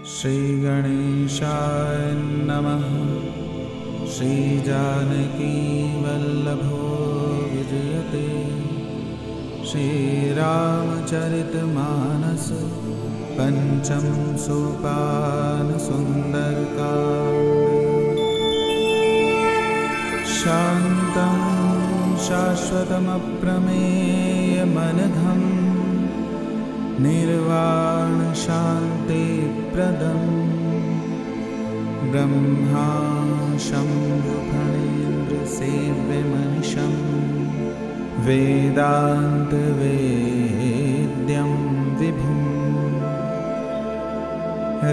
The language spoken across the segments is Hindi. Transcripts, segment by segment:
श्रीगणेशाय नमः। श्रीजानकीवल्लभो विजयते। श्रीरामचरितमानस पंचम सोपान सुंदरकांड। शान्तं शाश्वतमप्रमेयमनघं निर्वाण शान्तिप्रदं ब्रह्मा शम्भुफणीन्द्रसेव्यमनिशं वेदान्तवेद्यं विभुं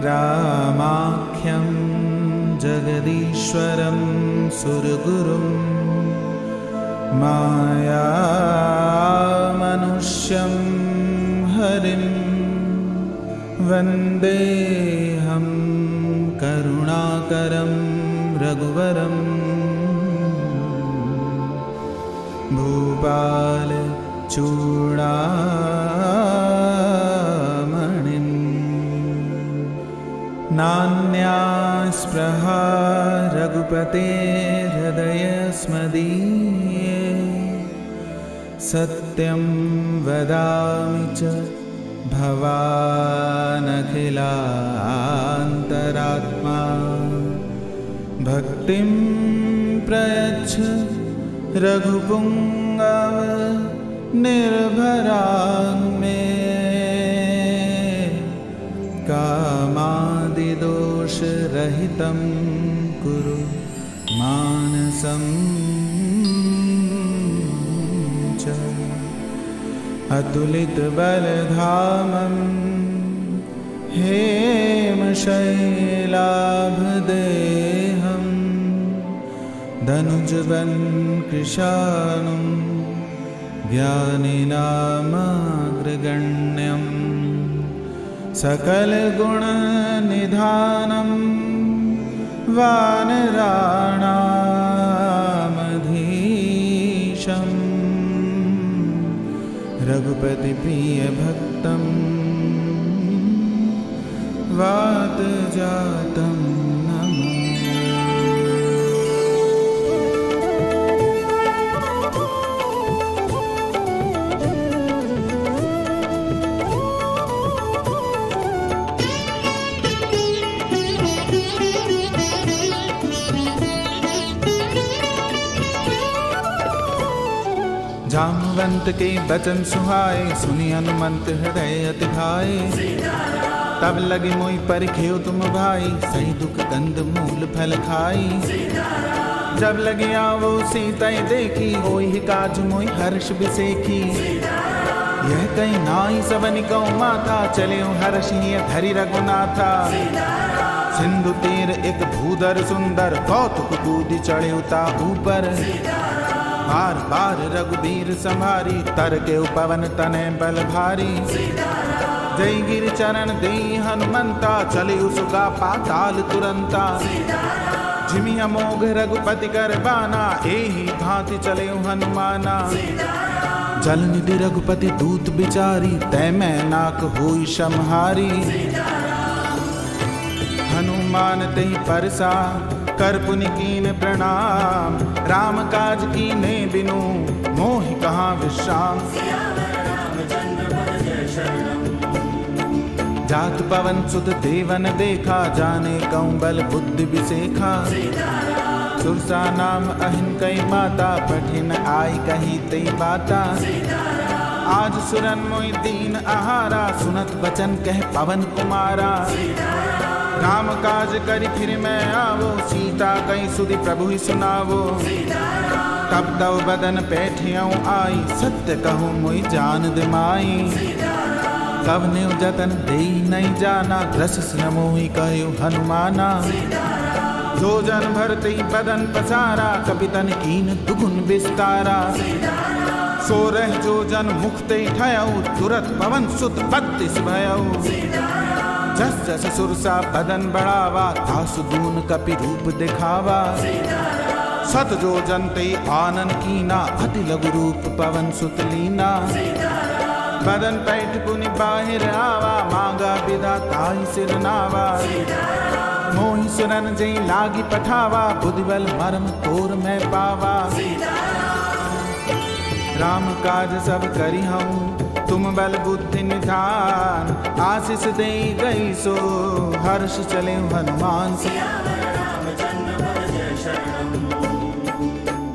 रामाख्यं जगदीश्वरं सुरगुरुं मायामनुष्यं हरिं वन्देऽहं करुणाकरं रघुवरं भूपालचूडामणिं। नान्या स्पृहा रघुपतेर्हृदयस्मदीये। सत्यं वदामि च भवानखिलान्तरात्मा। भक्तिं प्रयच्छ रघुपुङ्गव निर्भरान् मे। कामादिदोषरहितं कुरु मानसं च। अतुलितबलधामं हेमशैलाभदेहं धनुजवन्कृशानुं ज्ञानिनामाग्रगण्यं सकलगुणनिधानं वानराणामधीशं रघुपतिप्रियभक्तं वातजातं नमः। जामवंत के बचन सुहाए, सुनि हनुमंत हृदय अति भाए। तब लगे मोहि परिखेउ तुम भाई, सही दुख कंद मूल फल खाई। जब लगे आवो सीता देखी, होई काज मोहि हर्ष बिसेखी। यह कहीं नाई सबनि कौ माथा, चले हर्ष ही धरि रघुनाथा। सिंधु तीर एक भूधर सुंदर, कौतुक कूदि चढ़े ता ऊपर। बार बार रघुबीर संभारी, तर के पवन तनय बल भारी। जय गिर चरण देई हनुमंता, चले उसका पाताल तुरंता। जिमि अमोघ रघुपति कर बाना, एही भांति चले हनुमाना। जल निधि रघुपति दूत बिचारी, तै मैं नाक होई समहारी। हनुमान तेहि परसा, कर पुनि कीन प्रणाम। राम काज कीने बिनु, मोहि कहाँ विश्राम। जात पवन सुत देवन देखा, जाने कौं बल बुद्धि बिसेखा। सुरसा नाम अहिन कई माता, पठिन आई कही तई बाता। आज सुरन मोहि दीन आहारा, सुनत बचन कह पवन कुमारा। राम काज करि फिर मैं आवो, सीता कई सुधि प्रभु ही सुनावो। तब तव बदन पैठियऊँ आई, सत्य कहूँ मोहि जान दिमाई। कब ने जतन देई नहीं जाना, ग्रसिस न मोहि कहु हनुमाना। जो जन भरते बदन पसारा, कपितन कीन दुगुन विस्तारा। सो रह जो जन मुखते ठयऊ, तुरत पवन सुत बत्तीस भयऊ। जस जस सुरसा बदन बढ़ावा, तासु दून कपि रूप दिखावा। सत जो जनते आनन कीना, अति लघु रूप पवन सुत लीना। बदन पैठ पुनि बाहिर आवा, मांगा विदा ताई सिर नावा। मोहि सुरन जई लागी पठावा, बुद्धि बल मर्म तोर मैं पावा। राम काज सब करी हूँ, तुम बल बुद्धि निधान। आशीष दे गई सो, हर्ष चले हनुमान से।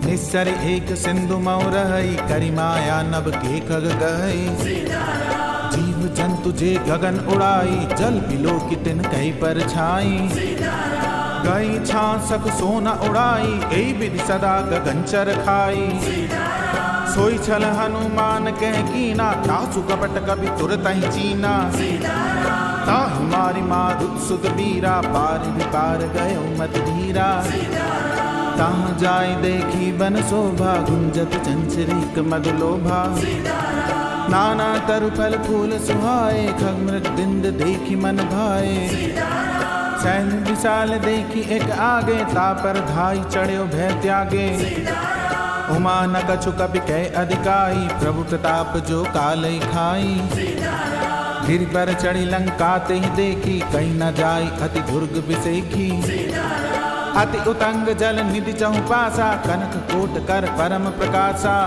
निस्सर एक सिंधु मऊ रही, करी माया नभ के खग गई। जीव जंतु जे गगन उड़ाई, जल बिलो की तिन कई पर छाई। गई छांसक सोना उड़ाई, यही विधि सदा गगन चर खाई। सोई छल हनुमान कह कीना, तासु कपट कभी तुरत ही चीना। ताहि मारी मारुत सुत वीरा, पार विपार गयो मत धीरा। ताहाँ जाय देखी बन शोभा, गुंजत चंचरीक मद लोभा। नाना तरु फल फूल सुहाए, खग मृग बिंद देखी मन भाए। सैल विशाल देखी एक आगे, ता पर धाई चढ़्यो भय त्यागे। उमा न कछु कपि कह अधिकाई, प्रभु प्रताप जो कालई खाई। गिरि पर चढ़ी लंका ते ही देखी, कहीं न जाई अति दुर्ग बिसेखी। अति उतंग जल निधि चहु पासा, कनक कोट कर परम प्रकाशा।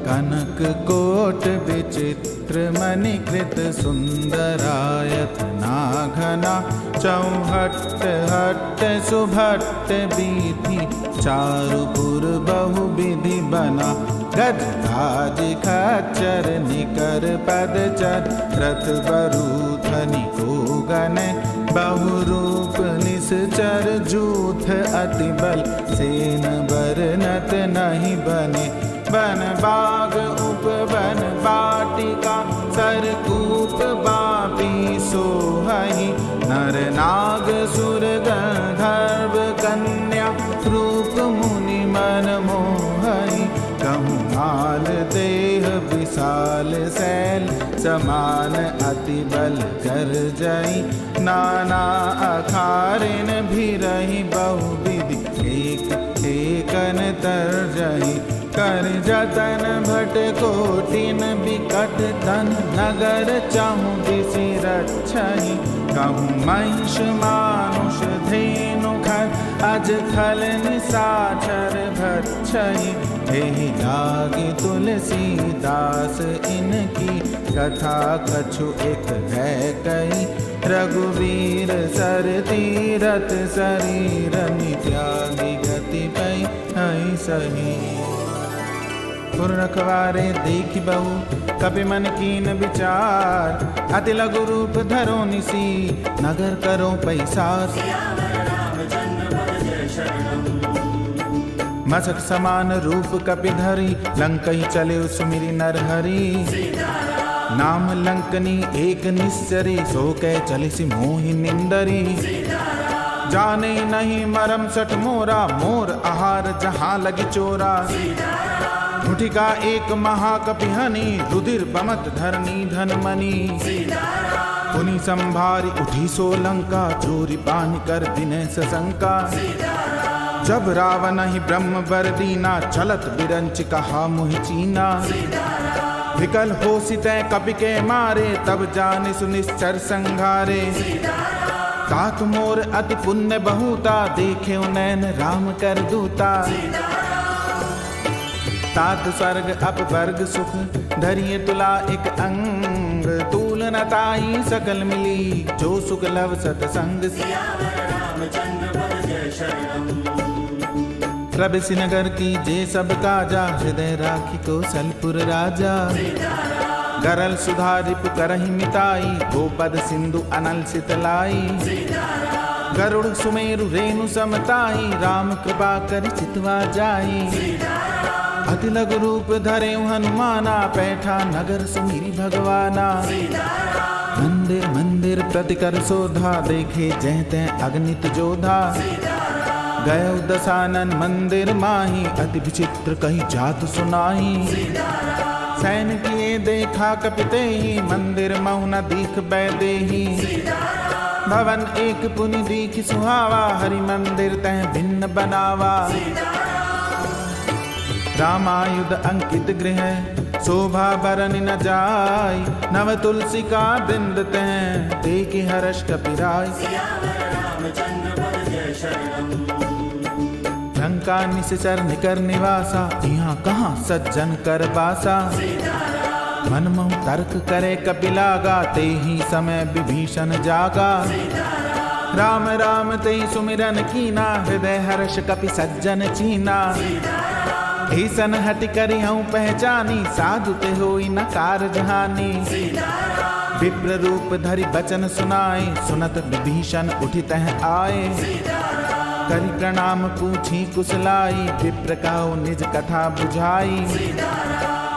कनक कोट विचित्र मणिकृत, सुंदरायत नाघना। चौहट्ट हट्ट सुभट्ट बीथि, चारुपुर बहु विधि बना। गज गाज खच्चर निकर पदचर, रथ बरूथनि को गन। बहुरूप निश्चर जूथ, अति बल सेन बरनत नहीं बने। बन बाग उपवन वाटिका, सरकूप बापी सोहहि। नर नाग सुर गंधर्व कन्या, रूप मुनि मन मोहहि। कहूँ माल देह विशाल शैल, समान अति बल कर जई। नाना अखारिन भी रही, बहु विधि एक एकन तर जई। कर जतन भट कोटिन बिकट धन, नगर चाहूँ दिसि रक्षहि। कहूँ महिष मानुष धेनु खर, अज खल निशाचर भक्षहि। एहि लागी तुलसीदास इनकी, कथा कछु एक है कही। रघुवीर सर तीरथ शरीर, त्यागी गति पै हई सही। पुर रखवारे देखी बहु, कपि मन कीन विचार। अति लघु रूप धरो निसी, नगर करो पैसार। मसक समान रूप कपि धरी, लंकई चले सुमिरि नरहरि। नाम लंकनी एक निश्चरी, सो कह चलिसि मोहि निंदरी। जाने नहीं मरम सठ मोरा, मोर आहार जहाँ लगी चोरा। मुठिका एक महाकपिहनि, रुधिर बमत धरनी धन मनी। पुनि संभारी उठी सो लंका, चोरी पान कर दिने सशंका। जब रावण ही ब्रह्म बर दीना, चलत बिरंच कहा मुहि चीना। विकल हो सितै कपि के मारे, तब जाने सुनिश्चर संघारे। तात मोर अति पुण्य बहुता, देखे नैन राम कर दूता। तात स्वर्ग अपवर्ग सुख, धरिए तुला एक अंग। तूल न ताई सकल मिली, जो सुख लव सतसंग। प्रभु नगर की जे सब काजा, हृदय राखी कौशलपुर राजा। गरल सुधारिप करहि मिताई, गोपद सिंधु अनल सितलाई। गरुड़ सुमेरु रेणु समताई, राम कृपा कर चितवा जाई। अति लघु रूप धरे हनुमाना, पैठा नगर सुमिरि भगवाना। मंदिर मंदिर प्रति कर शोधा, देखे जह तह अगणित जोधा। गयो दशानन मंदिर माही, अति विचित्र कही जात सुनाही। सैन किए देखा कपितेहि, मंदिर महु न दीख बैदेहि। भवन एक पुनि दीख सुहावा, हरि मंदिर तह भिन्न बनावा। रामायुध अंकित गृह, शोभा बरन न जाय, नव तुलसी का वृंद तह देखि हर्ष कपिराय। लंका निश्चर निकर निवासा, यहाँ कहाँ सज्जन कर बासा। मन मोह तर्क करे कपिलागा, ते ही समय विभीषण जागा। राम राम ते सुमिरन कीना, हृदय हर्ष कपि सज्जन चीना। ईसन हट करी हूँ पहचानी, साधु ते होई न कारज हानि। विप्र रूप धरि बचन सुनाए, सुनत विभीषण उठित आए। करि प्रणाम पूछी कुशलाई, विप्र कहो निज कथा बुझाई।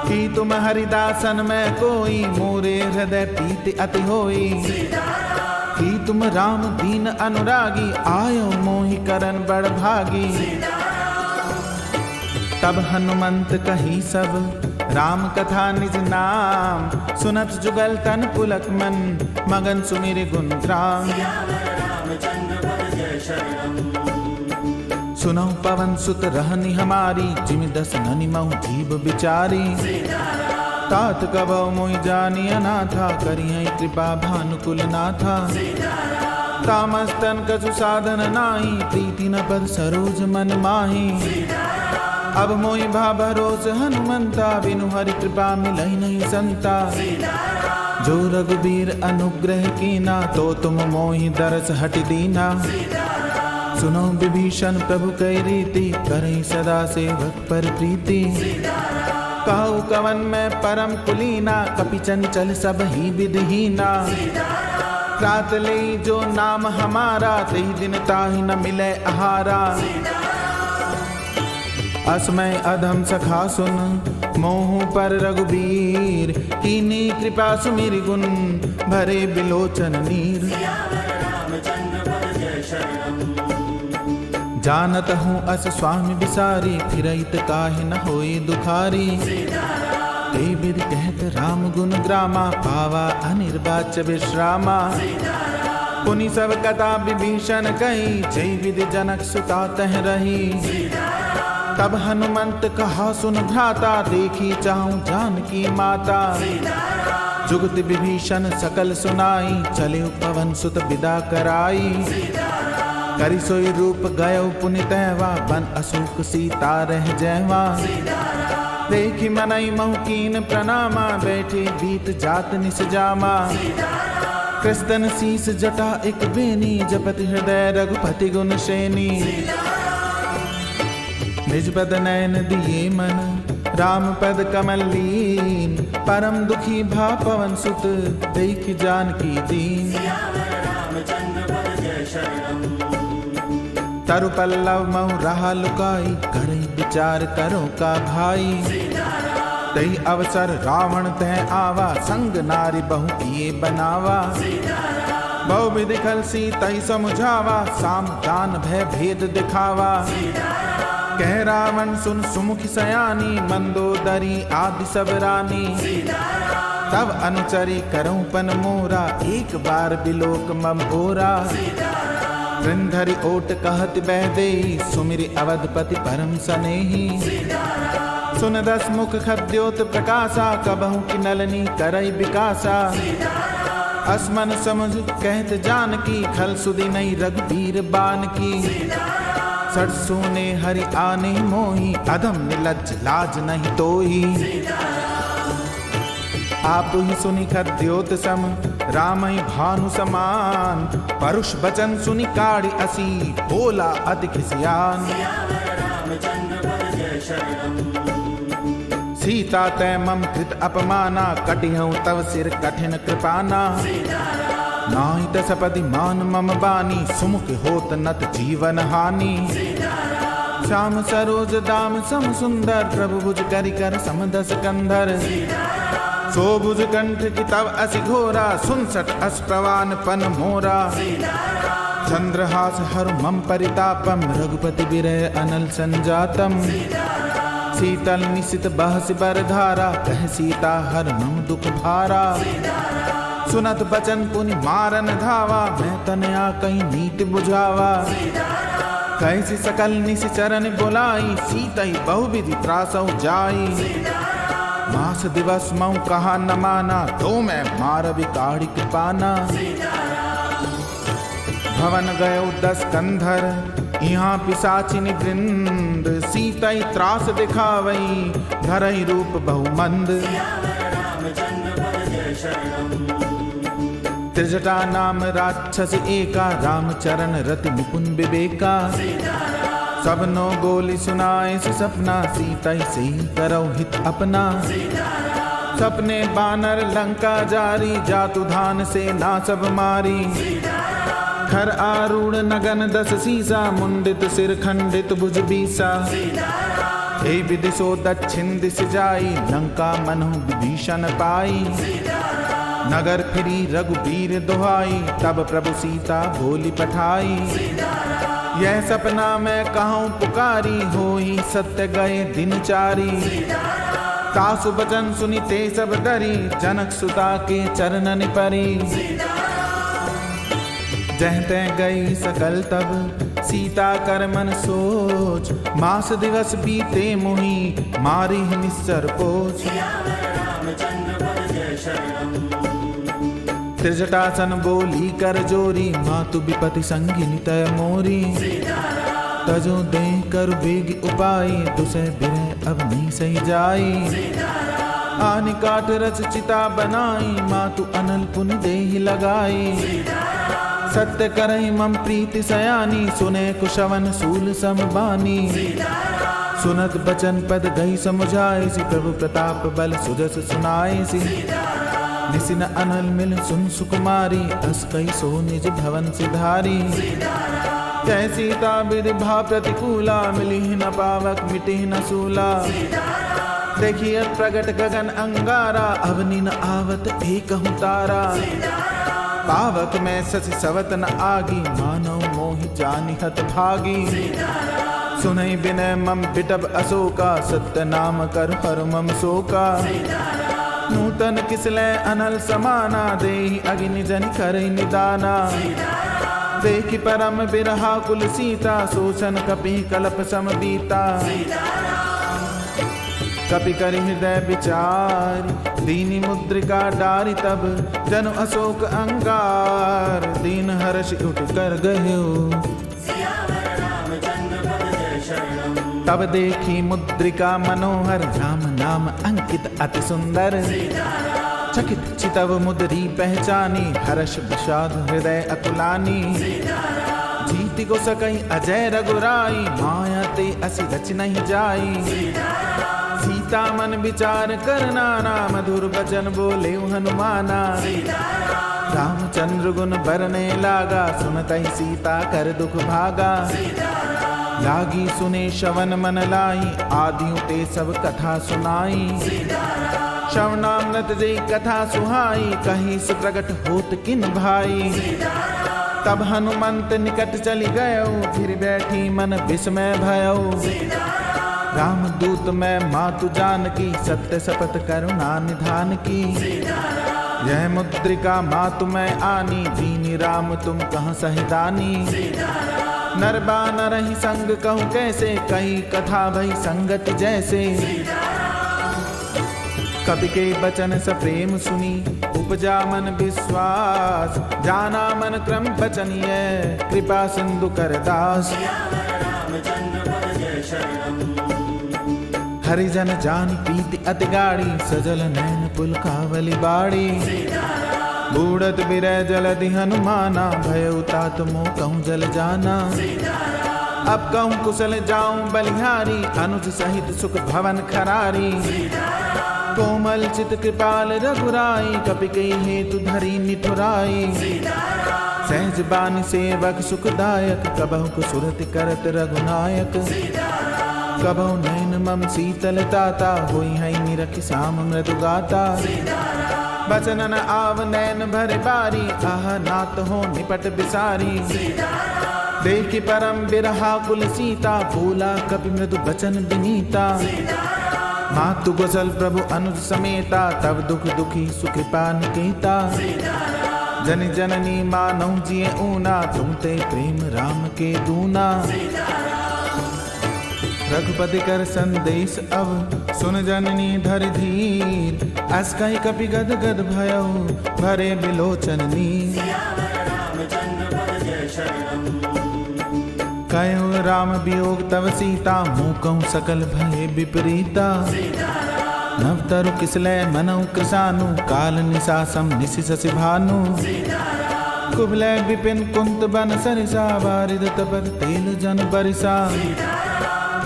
कि तुम हरिदासन में कोई, मोरे हृदय प्रीति अति होई। कि तुम राम दीन अनुरागी, आयो मोहि करन बड़ भागी। तब हनुमंत कही सब, राम कथा निज नाम। सुनत जुगल तन पुलक मन, मगन सुमिर गुण ग्राम। सुनौ पवन सुत रहनी हमारी, जिमि दस ननि महु जीव बिचारी। तात कबौ मोहि जानी अनाथा, करियै कृपा भानुकुल नाथा। तामस्तन कछु साधन नाही, प्रीति न पद सरोज मन माही। अब मोहि भा भरोस हनुमंता, बिनु हरि कृपा मिलई नहीं संता। जो रघुबीर अनुग्रह कीना, तो तुम मोहि दरस हट दीना। सुनो विभीषण प्रभु कई रीति, करई सदा सेवक पर प्रीति। कहु कवन में परम कुलीना, कपि चंचल सब ही विधिहीना। रात ले जो नाम हमारा, तेहि दिन ताहि न मिले आहारा। असमय अधम सखा सुन, मोह पर रघुबीर। कीनी कृपा सुमिर गुण, भरे बिलोचन नीर। जानत हूँ अस स्वामी बिसारी, फिरइत काहे न होई दुखारी। ते विधि कहत राम गुण ग्रामा, पावा अनिर्वाच विश्रामा। पुनि सब कथा विभीषण कही, जय विधि जनक सुता तह रही। तब हनुमंत कहा सुन भ्राता, देखी चाहूं जानकी माता। जुगति विभीषण सकल सुनाई, चले पवन सुत विदा कराई। करि सोई रूप गयो पुनि तैवा, बन अशोक सीता रह जैवा। देखि मनई महु कीन प्रणामा, बैठे बीत जात निस जामा। कृष्ण शीस जटा एक बेनी, जपति हृदय रघुपति गुण श्रेणी। निज पद नयन दिए मन, राम पद कमल लीन। परम दुखी भा पवन सुत, देखि जानकी दीन। तरु पल्लव महु रहा लुकाई, करई विचार करो का भाई। तई अवसर रावण तह आवा, संग नारी बहु किए बनावा। बहु विधि खल सीतई समुझावा, साम दान भय भेद दिखावा। कह रावण सुन सुमुखी सयानी, मंदोदरी आदि सब रानी। तब अनुचरी करऊं पन मोरा, एक बार बिलोक मम ओरा। वृंधरि ओट कहत बह देई, सुमिरि अवधपति परम सनेही। सुन दस मुख खद्योत प्रकाशा, कबहु की नलनी करई विकासा। असमन समझ कहत जानकी, खल सुधि नहीं रघुबीर बान की। सठ सुने हरि आने मोही, अधम निलज्ज लाज नहीं तोही। आप ही सुनि खद्योत सम, राम भानु समान। परुष बचन सुनि काढ़ी असी, बोला अति खिसियान। सीता तै मम कृत अपमाना, कटिहऊँ तव सिर कठिन कृपाना। नाहि दसपति मान मम बानी, सुमुख होत नत जीवन हानि। श्याम सरोज दाम सम सुंदर, प्रभु भुज करि कर समदस कंधर। सो भुज कंठ की तव असि घोरा, सुनसठ अष्टवान पन मोरा। चंद्रहास हर मम परितापम, रघुपति विरह अनल संजातम। शीतल निशित बहसि बर धारा, कह सीता हर मम दुख भारा। सुनत बचन पुनि मारन धावा, मैं तनया कहीं नीत बुझावा। कैसी सकल निश्चरन बुलाई, सीतई बहुविधि त्रासौ जाई। मास दिवस मऊ कहा न माना, तो मैं मार बिकाड़ी कृपाना। भवन गयो 10 कंधर, यहाँ पिशाचिनी वृंद। सीतई त्रास दिखावई, धरई रूप बहुमंद। त्रिजटा नाम राक्षस एका, रामचरण रति निपुण विवेका। सबनो गोली सुनाए से सपना, सीतई से ही करौ हित अपना। सपने बानर लंका जारी, जातु धान से ना सब मारी। खर आरूढ़ नगन 10 सीसा, मुंडित सिर खंडित भुज बीसा। हे विदिशो दक्षिण दिश जाई, लंका मनहु विभीषण पाई। नगर फिरी रघुबीर दुहाई, तब प्रभु सीता बोली पठाई। यह सपना मैं कहूँ पुकारी, होई सत्य गए दिन चारी। तासु बचन सुनिते सब डरी, जनक सुता के चरणन परी। जहते गई सकल तब, सीता कर मन सोच। मास दिवस बीते मुहि, मारी निस्सर पोच। त्रिजटासन बोली कर जोरी, मातु विपति संगिनी तय मोरी। तजो दे कर बेग उपाई, दुसह बिरह अब नहीं सही जाई। आनि काट रच चिता बनाई, मातु अनल पुनि देहि लगाई। सत्य करहि मम प्रीति सयानी, सुने कुशवन सूल समबानी। सुनत बचन पद गई समुझाए, सी प्रभु प्रताप बल सुजस सुनाए सी। निसिन अनल मिल सुन सुकुमारी, अस कई सो निज भवन सिधारी। जय सीता विधि भा प्रतिकूला, मिली न पावक मिटी न सूला। देखिए प्रगट गगन अंगारा, अवनि न आवत एकहु तारा। पावक में शशि सवत न आगी, मानव मोहि जानि हत भागी। सुनई बिनय मम बिटब अशोका, सत्य नाम कर हर मम शोका। नूतन किसले अनल समाना, देहि अग्नि जनि करई निदाना। देखि परम बिरहा कुल सीता, शोषण कपि कलप सम बीता। कपि करि हृदय विचार, दीनी मुद्रिका डारी। तब जनु अशोक अंगार, दीन हर्ष उठ कर गयो। तब देखी मुद्रिका मनोहर, राम नाम अंकित अति सुंदर। चकित चितव मुद्री पहचानी, हर्ष विषाद हृदय अकुलानी। जीति को सकई अजय रघुराई, माया ते असि रच नहीं जाई। सीता मन विचार कर नाना, मधुर बचन बोले हनुमाना। रामचंद्र गुण बरने लागा, सुनतहि सीता कर दुख भागा। लागी सुने श्रवण मन लाई, आदियों ते सब कथा सुनाई। श्रवणामृत जय कथा सुहाई, कहीं से प्रकट होत किन भाई। तब हनुमंत निकट चली गयो, फिर बैठी मन विस्मय भयो। राम दूत मैं मातु जानकी, सत्य शपथ करुणा निधान की। यह मुद्रिका मातु मैं आनी, दीनी राम तुम कहाँ सहिदानी। नर बानर ही संग कहूँ कैसे, कही कथा भई संगत जैसे। कवि के बचन सप्रेम सुनी, उपजा मन विश्वास। जाना मन क्रम बचनीय, कृपा सिंधु कर दास। हरिजन जान प्रीति अति गाड़ी, सजल नैन पुलकावली बाड़ी। बूढ़त बिरह जलधि हनुमाना, भय तात मोह कहूँ जल जाना। अब कहूँ कुशल जाऊं बलिहारी, अनुज सहित सुख भवन खरारी। कोमल चित कृपाल रघुराई, कपि कई हेतु धरी निठुराई। सहज बानी सेवक सुखदायक, कबहु कुसुरति करत रघुनायक। कबहु नैन मम शीतल ताता, होई है निरखि श्याम मृदु गाता। बचन न आव नैन भर बारी, आह नात हो निपट बिसारी। देखि परम बिरहा कुल सीता, बोला कपि मृदु बचन विनीता। मातु गोसल प्रभु अनुज समेता, तब दुख दुखी सुकृपा निकेता। जन जननी मानौ जिए ऊना, तुम ते प्रेम राम के दूना। रघुपति कर संदेश अब, सुन जननी धर धीर। अस कहि कपि गद गद भयउ, भरे बिलोचन नीर। कहो राम वियोग तव सीता, मूकहु सकल भय विपरीता। नव तरु किसलय मनऊ कृसानु, काल निशासम निशि शशि भानु। कुबलय विपिन कुंत बन सरिसा, बारिद तपत तेल जन बरिसा।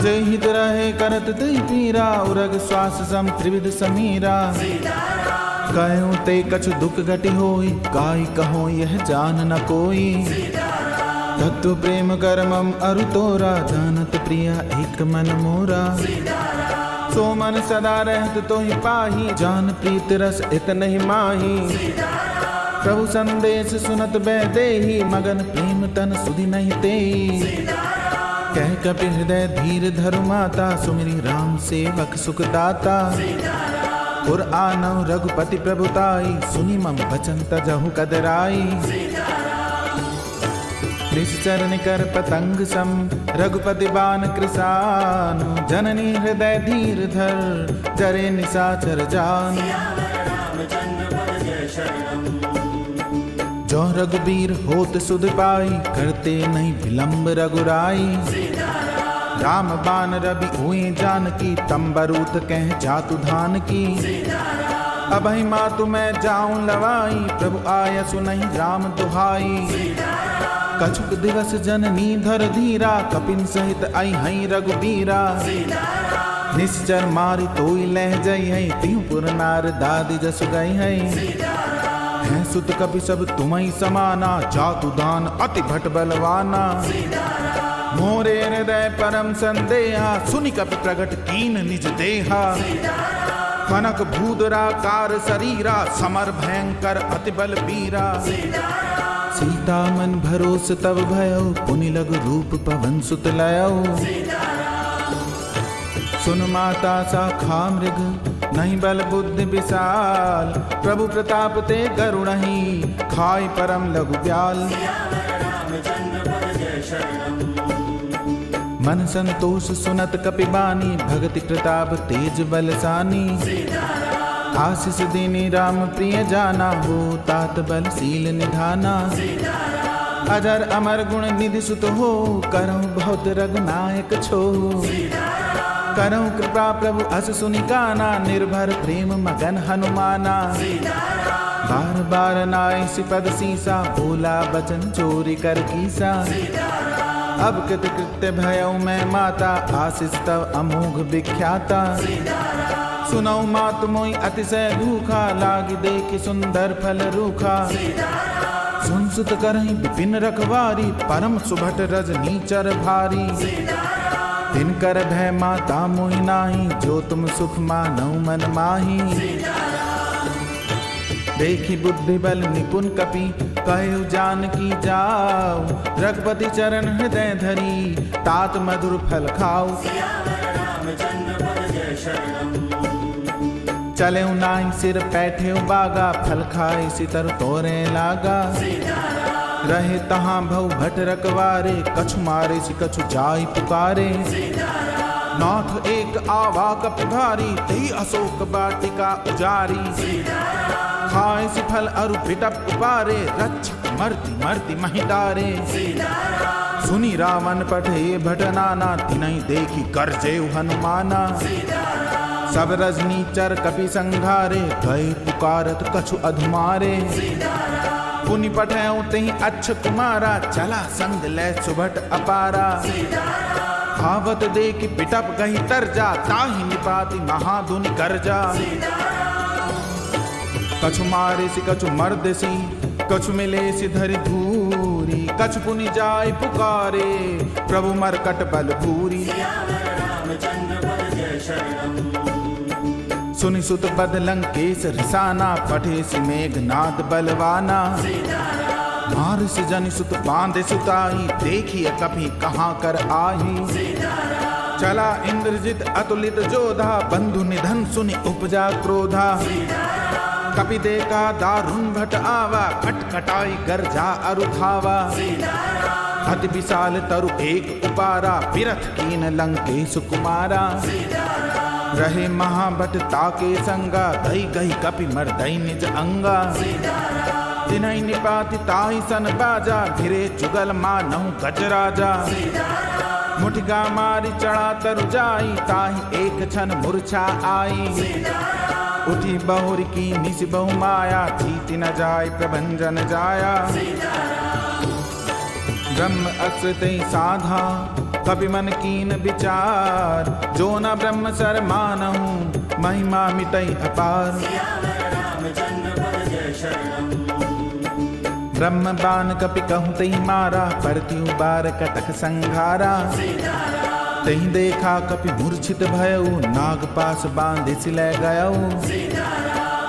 जय हित रहे करत तई पीरा, उरग श्वास सम त्रिविध समीरा। कहूँ ते कछु दुख घटि होई, काई कहो यह जान न कोई। तत्व प्रेम करमम अरु तोरा, जानत प्रिया एक मन मोरा। सो मन सदा रहत तो ही पाही, जान प्रीत रस इतने माही। प्रभु संदेश सुनत बैदेही, मगन प्रेम तन सुधि नहीं तेई। कह कपि हृदय धीर धरु माता, सुमिरी राम सेवक सुख दाता। पुर आनौ रघुपति प्रभुताई, सुनि मम बचन तजहु कदराई। निश्चरण कर पतंग सम, रघुपति बान कृसान। जननी हृदय धीर धर, जरे निशाचर जान। जो रघुबीर होत सुध पाई, करते नहीं विलंब रघुराई। राम बान रवि हुए जानकी, तंबरूत कह जातु धान की। अबहि मातु मैं जाऊं लवाई, प्रभु आय सुनहि राम दुहाई। कछुक दिवस जननी धर धीरा, कपिन सहित आई हई रघुबीरा। निश्चर मारी तोई लह जई है, तिहु पुर नार दादी जसु गई है। सुत कपि सब तुम्हि समाना, जातु दान अति भट बलवाना। मोरे हृदय परम संदेहा, सुनि कपि प्रगट कीन निज देहा। कनक भूधराकार शरीरा, समर भयंकर अति बल बीरा। सीता मन भरोस तब भयउ, पुनि लघु रूप पवन सुत लयउ। सुन माता शाखा मृग, नहीं बल बुद्धि विशाल। प्रभु प्रताप ते गरुणहि, खाई परम लघु ब्याल। मन संतोष सुनत कपि बानी, भगति प्रताप तेज बलसानी। आशीष दीनी राम प्रिय जाना, हो तात बल शील निधाना। अजर अमर गुण निधि सुत हो, करहु बहुत रघुनायक छो। करहु कृपा प्रभु अस सुनि काना, निर्भर प्रेम मगन हनुमाना। बार बार नाय सिपद सीसा, बोला बचन चोरी कर कीसा। अब कृत कृत्य भयउ मैं माता, आशीष तव अमोघ विख्याता। सुनौ मातु मोहि अतिशय दुखा, लागी देखि सुंदर फल रूखा। सुन सुत करहि विपिन रखवारी, परम सुभट रजनीचर भारी। तिनकर भय माता मोहि नाही, जो तुम सुख मानौ मन माही। देखी बुद्धि बल निपुण कपि, कहु जानकी जाऊ। रघुपति चरण हृदय धरी, तात मधुर फल खाऊ। चले नाई सिर पैठे बागा, फल खाए सितर तोरे लागा। रहे तहाँ भव भट रखवारे, कछु मारे सि कछु जाई पुकारे। नाथ एक आवा कपि भारी, तेई अशोक वाटिका उजारी। खाए सि फल अरु पिटप उपारे, रक्षक मरती मरती महिदारे। सुनी रावण पठे भट नाना, तिनहि देखी गर्जे हनुमाना। सब रजनीचर कपि संघारे, गए पुकारत कछु अधुमारे। पुनि पठयउ तेहि अच्छ कुमारा, चला संग लै सुभट अपारा। आवत देखि पिटप गहि तरजा, ताहि निपाति महाधुनि गर्जा। कछु मारे सि कछु मर्दसी, कछु मिले सि धरि धूरी। कछु पुनि जाय पुकारे, प्रभु मरकट बल भूरी। सुनि सुत बद लंकेश रिसाना, पठे सि मेघनाद बलवाना। मार सि जनि सुत बांधे सुताई, देखिए कभी कहाँ कर आही। चला इंद्रजित अतुलित जोधा, बंधु निधन सुनि उपजा क्रोधा। कपि देखा दारुण भट आवा, खटखटाई गर्जा अरुधावा। अति विशाल तरु एक उपारा, बिरथ कीन लंकेश कुमारा। रहे महाभट ताके संगा, गई गई कपि मर्दई निज अंगा। तिन्हई निपाति ताहि सन बाजा, भिरे जुगल मानहु गजराजा। मुठिगा मारी चढ़ा तरु जाई, ताहि एक क्षण मूर्छा आई। उठी बहुर की निस बहु माया, थी न जाय प्रभंजन जाया। ब्रह्म अक्षतै साधा, कपि मन कीन विचार। जो न ब्रह्म सर मानहु, महिमा मिटै अपार। ब्रह्म बान कपि कहूँ तहि मारा, परत्यु बार कटक संघारा। तहि देखा कपि मूर्छित भयउ, नाग पास बांधि सिलै गयउ।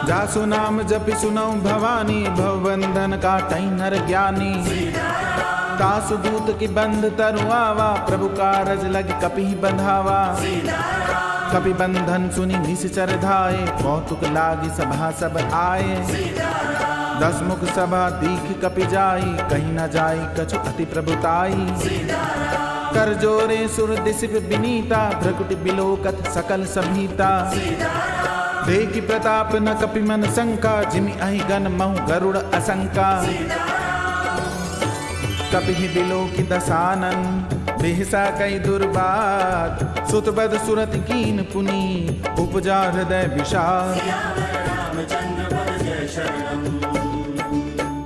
जासु नाम जपि सुनौ भवानी, भवबंधन काटै नर ज्ञानी। तासु दूत की बंध तरु आवा, प्रभु कारज लग कपि बंधावा। कपि बंधन सुनि निश्चर धाये, कौतुक लागी सभा सब आए। 10 मुख सभा दीख कपि जाई, कहीं न जाई कछु अति प्रभुताई। कर जोरे सुर दिसिप विनीता, भ्रकुटि बिलोकत सकल सभीता। देखि प्रताप न कपि मन शंका, जिमि अहि गण महु गरुड़ असंका। कपि बिलोकि दसानन, बिहसा कई दुर्बात। सुतबद सुरत कीन पुनी, उपजा हृदय विषाद।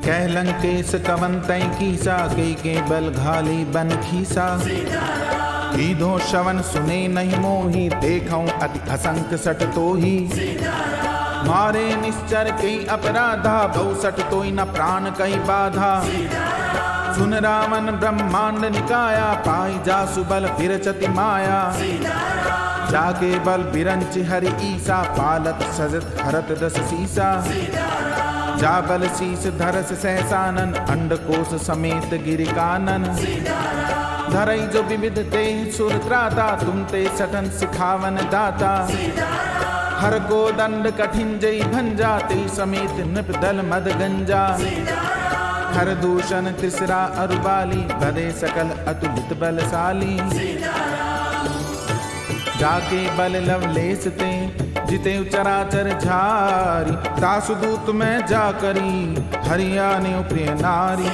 कह लंकेश कवन तै कीसा, के बल घाली बन खीसा। कीधो श्रवण सुने नहीं मोही, देखऊं अति असंक सट तोही। मारे निश्चर कई अपराधा, बहु सट तोई न प्राण कई बाधा। सुन रावण ब्रह्मांड निकाया, पाई जासु बल बिरचति माया। जाके बल बिरंच हरि ईसा, पालत सजत हरत दस सीसा। जा बल शीस धरस सहसानन, अंडकोश समेत गिरिकानन। धरई जो विविध देह सुर त्राता, तुम ते सठन सिखावन दाता। हर को दंड कठिन जई भंजा, ते समेत नृप दल मद गंजा। हर दूषण तिसरा अरुबाली, बदे सकल अतुलित बलशाली। जाके बल लवलेस ते, जिते चराचर झारी। तासु दूत में जा करी, हरियाणि प्रिय नारी।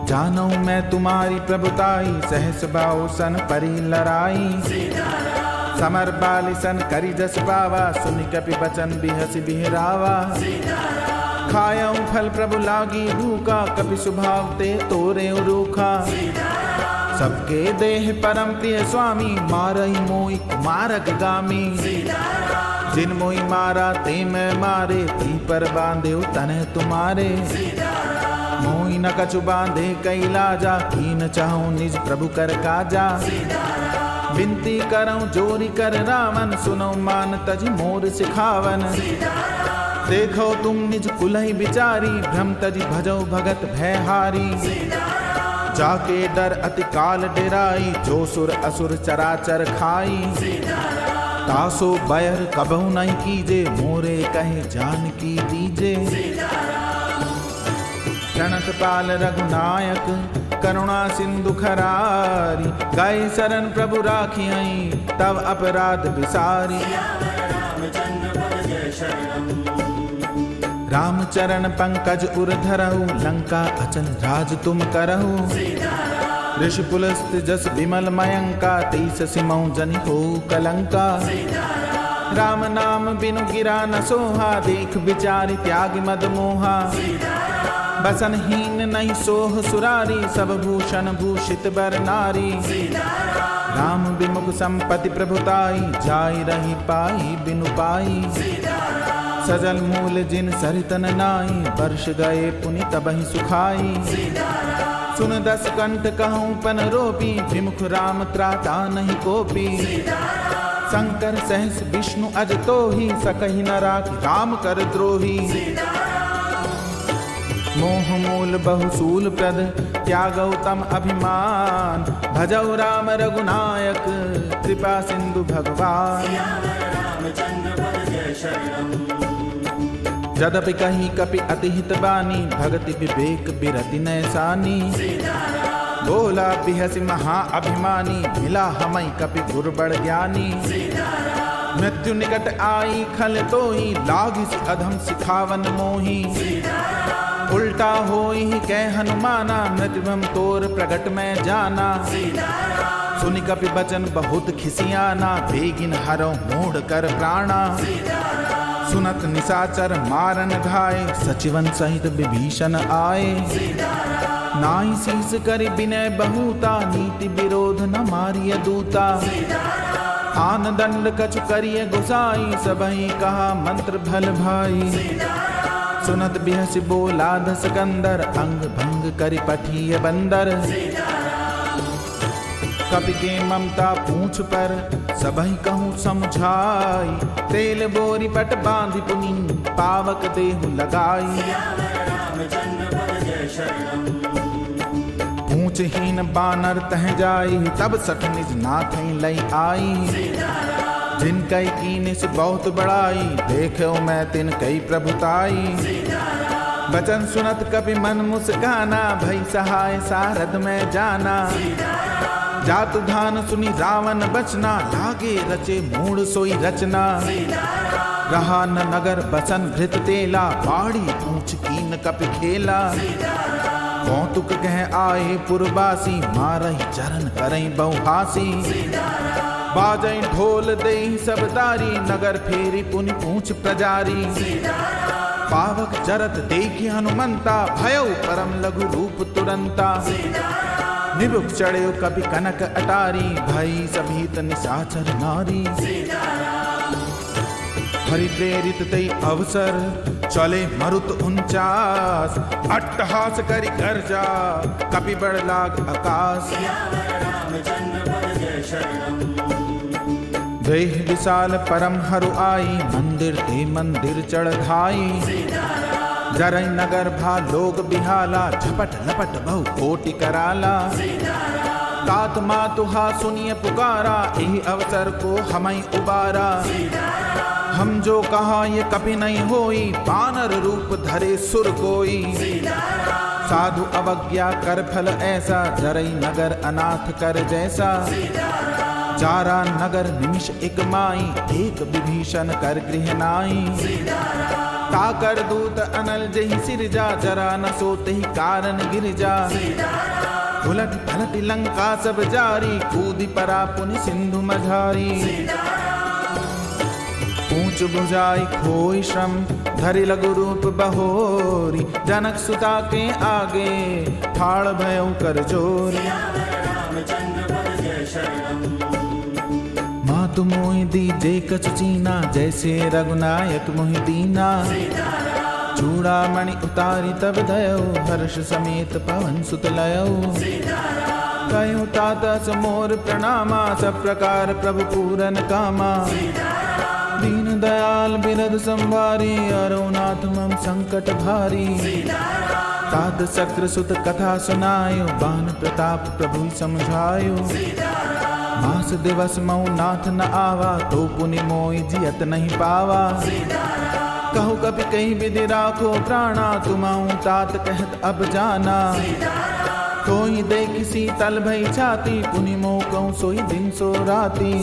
जानू मैं तुम्हारी प्रभुताई, सहस बाहु सन परी लड़ाई। समर बाली सन करी जस पावा, सुनि कपि बचन बिहसि बिहरावा। खायऊ फल प्रभु लागी भूखा, कपि स्वभाव ते तोरे रूखा। सबके देह परम प्रिय स्वामी, मारई मोई मारक गामी। जिन मोई मारा ते मैं मारे, ती पर बांधे तने तुम्हारे। मोई न कछु बांधे कई लाजा, की न चाहूं निज प्रभु कर काजा। विनती करऊं जोरी कर रावण, सुनो मान तज मोर सिखावन। देखो तुम निज कुलहि बिचारी, भ्रम तज भजो भगत भयहारी। जाके डर अति काल डेराई, जो सुर असुर चराचर खाई। तासो बैर कबहु नहीं कीजे, मोरे कहे जान की दीजे। प्रणत पाल रघुनायक, करुणा सिंधु खरारी। गाय शरण प्रभु राखियई, तब अपराध विसारी। रामचरण पंकज उर धरहु, लंका अचल राज तुम करहु। ऋषि पुलस्त जस विमल मयंका, तीस सिमौ जनि हो कलंका। राम नाम बिनु गिरा न सोहा, देख विचारि त्याग मद मोहा। बसनहीन नहीं सोह सुरारी, सब भूषण भूषित बर नारी। राम विमुख संपत्ति प्रभुताई, जाई रही पाई बिनु पाई। सजल मूल जिन सरितन नाई, वर्ष गए पुनि तबहि सुखाई। सुन 10 कंठ कहूँ पन रोपी, विमुख राम त्राता नहीं कोपी। शंकर सहस विष्णु अज तोहि, सकहि न राखि राम कर द्रोही। मोह मूल बहुसूल प्रद त्यागौ तम अभिमान भजौ राम रघुनायक कृपा सिंधु भगवान। यद्यपि कही कपि अतिहित बानी भगति विवेक बिरति नैसानी बोला बिहसि महा अभिमानी मिला हमई कपि गुर बड़ ज्ञानी। मृत्यु निकट आई खल तोही लागिस अधम सिखावन मोही उल्टा होई ही कह हनुमाना मृत्युम तोर प्रगट में जाना। सुनि कपि बचन बहुत खिसियाना बेगिन हरो मूढ़ कर प्राणा। सुनत निशाचर मारन धाय सचिवन सहित विभीषण आए। नाई शीस करि विनय बहुता नीति विरोध न मारिय दूता। आन दंड कछु करिय गुसाई सबहि कहा मंत्र भल भाई। सुनत बिहसि बोला दस कंदर अंग भंग करि पठिय बंदर। कपि के ममता पूछ पर सबहि कहूँ समझाई। तेल बोरी पट बांधि पुनि पावक देहु लगाई। पूछहीन बानर तह जाई तब सठ निज नाथ लई आई। जिन कई कीने से बहुत बड़ाई देखो मैं तिन कई प्रभुताई। वचन सुनत कपि मन मुस्काना भई सहाय सारद में जाना। जात धान सुनी रावण बचना लागे रचे मूड सोई रचना। रहा न नगर बसन घृत तेला बाड़ी पूछ कीन कपि खेला। कौतुक कह आए पुरबासी मारहि चरण करई बहुहासी। बाजई ढोल देहि सब दारी नगर फेरी पुनि पूछ प्रजारी। पावक जरत देखि हनुमंता भयउ परम लघु रूप तुरंता। निबुक चढ़्यो कपि कनक अटारी भई सभीत निशाचर नारी। हरि प्रेरित तई अवसर चले मरुत 49 अट्टहास करि गर्जा कपि बड़ लाग आकाश। देह विशाल परम हरु आई मंदिर ते मंदिर चढ़ाई। जरई नगर भा लोग बिहाला झपट लपट बहु कोटि कराला। तात मातुहा सुनिय पुकारा यही अवसर को हमई उबारा। हम जो कहा ये कभी नहीं होई बानर रूप धरे सुर कोई। साधु अवज्ञा कर फल ऐसा जरई नगर अनाथ कर जैसा। जारा नगर निमिष एक माई एक विभीषण कर गृह नाई। ताकर दूत अनल जहि सिरजा जरा न सोते ही कारण गिरजा। उलट पलट लंका सब जारी कूदि परा पुनि सिंधु मझारी। ऊंच भुजाई खोई श्रम धरि लघु रूप बहोरी। जनक सुता के आगे ठाड़ भयउ कर जोरी। मातु मोहि दीजे कछु चीना जैसे रघुनायक मोहि दीना। चूड़ामणि उतारी तब दयौ हर्ष समेत पवन सुत लयौ। कयो तात मोर प्रणामा सब प्रकार प्रभु पूरन कामा। दीन दयाल बिरद संभारी अरुनाथ मम संकट भारी। तात शक्र सुत कथा सुनायो बान प्रताप प्रभु समझायो। मास दिवस मऊ नाथ न आवा तो पुनि मोई जियत नहीं पावा। कहु कभी कहीं विधि राखो प्राणा तुमाऊ तात कहत अब जाना। कोई दे किसी तल भई छाती पुनि मोह कहूँ सोई दिन सो राती।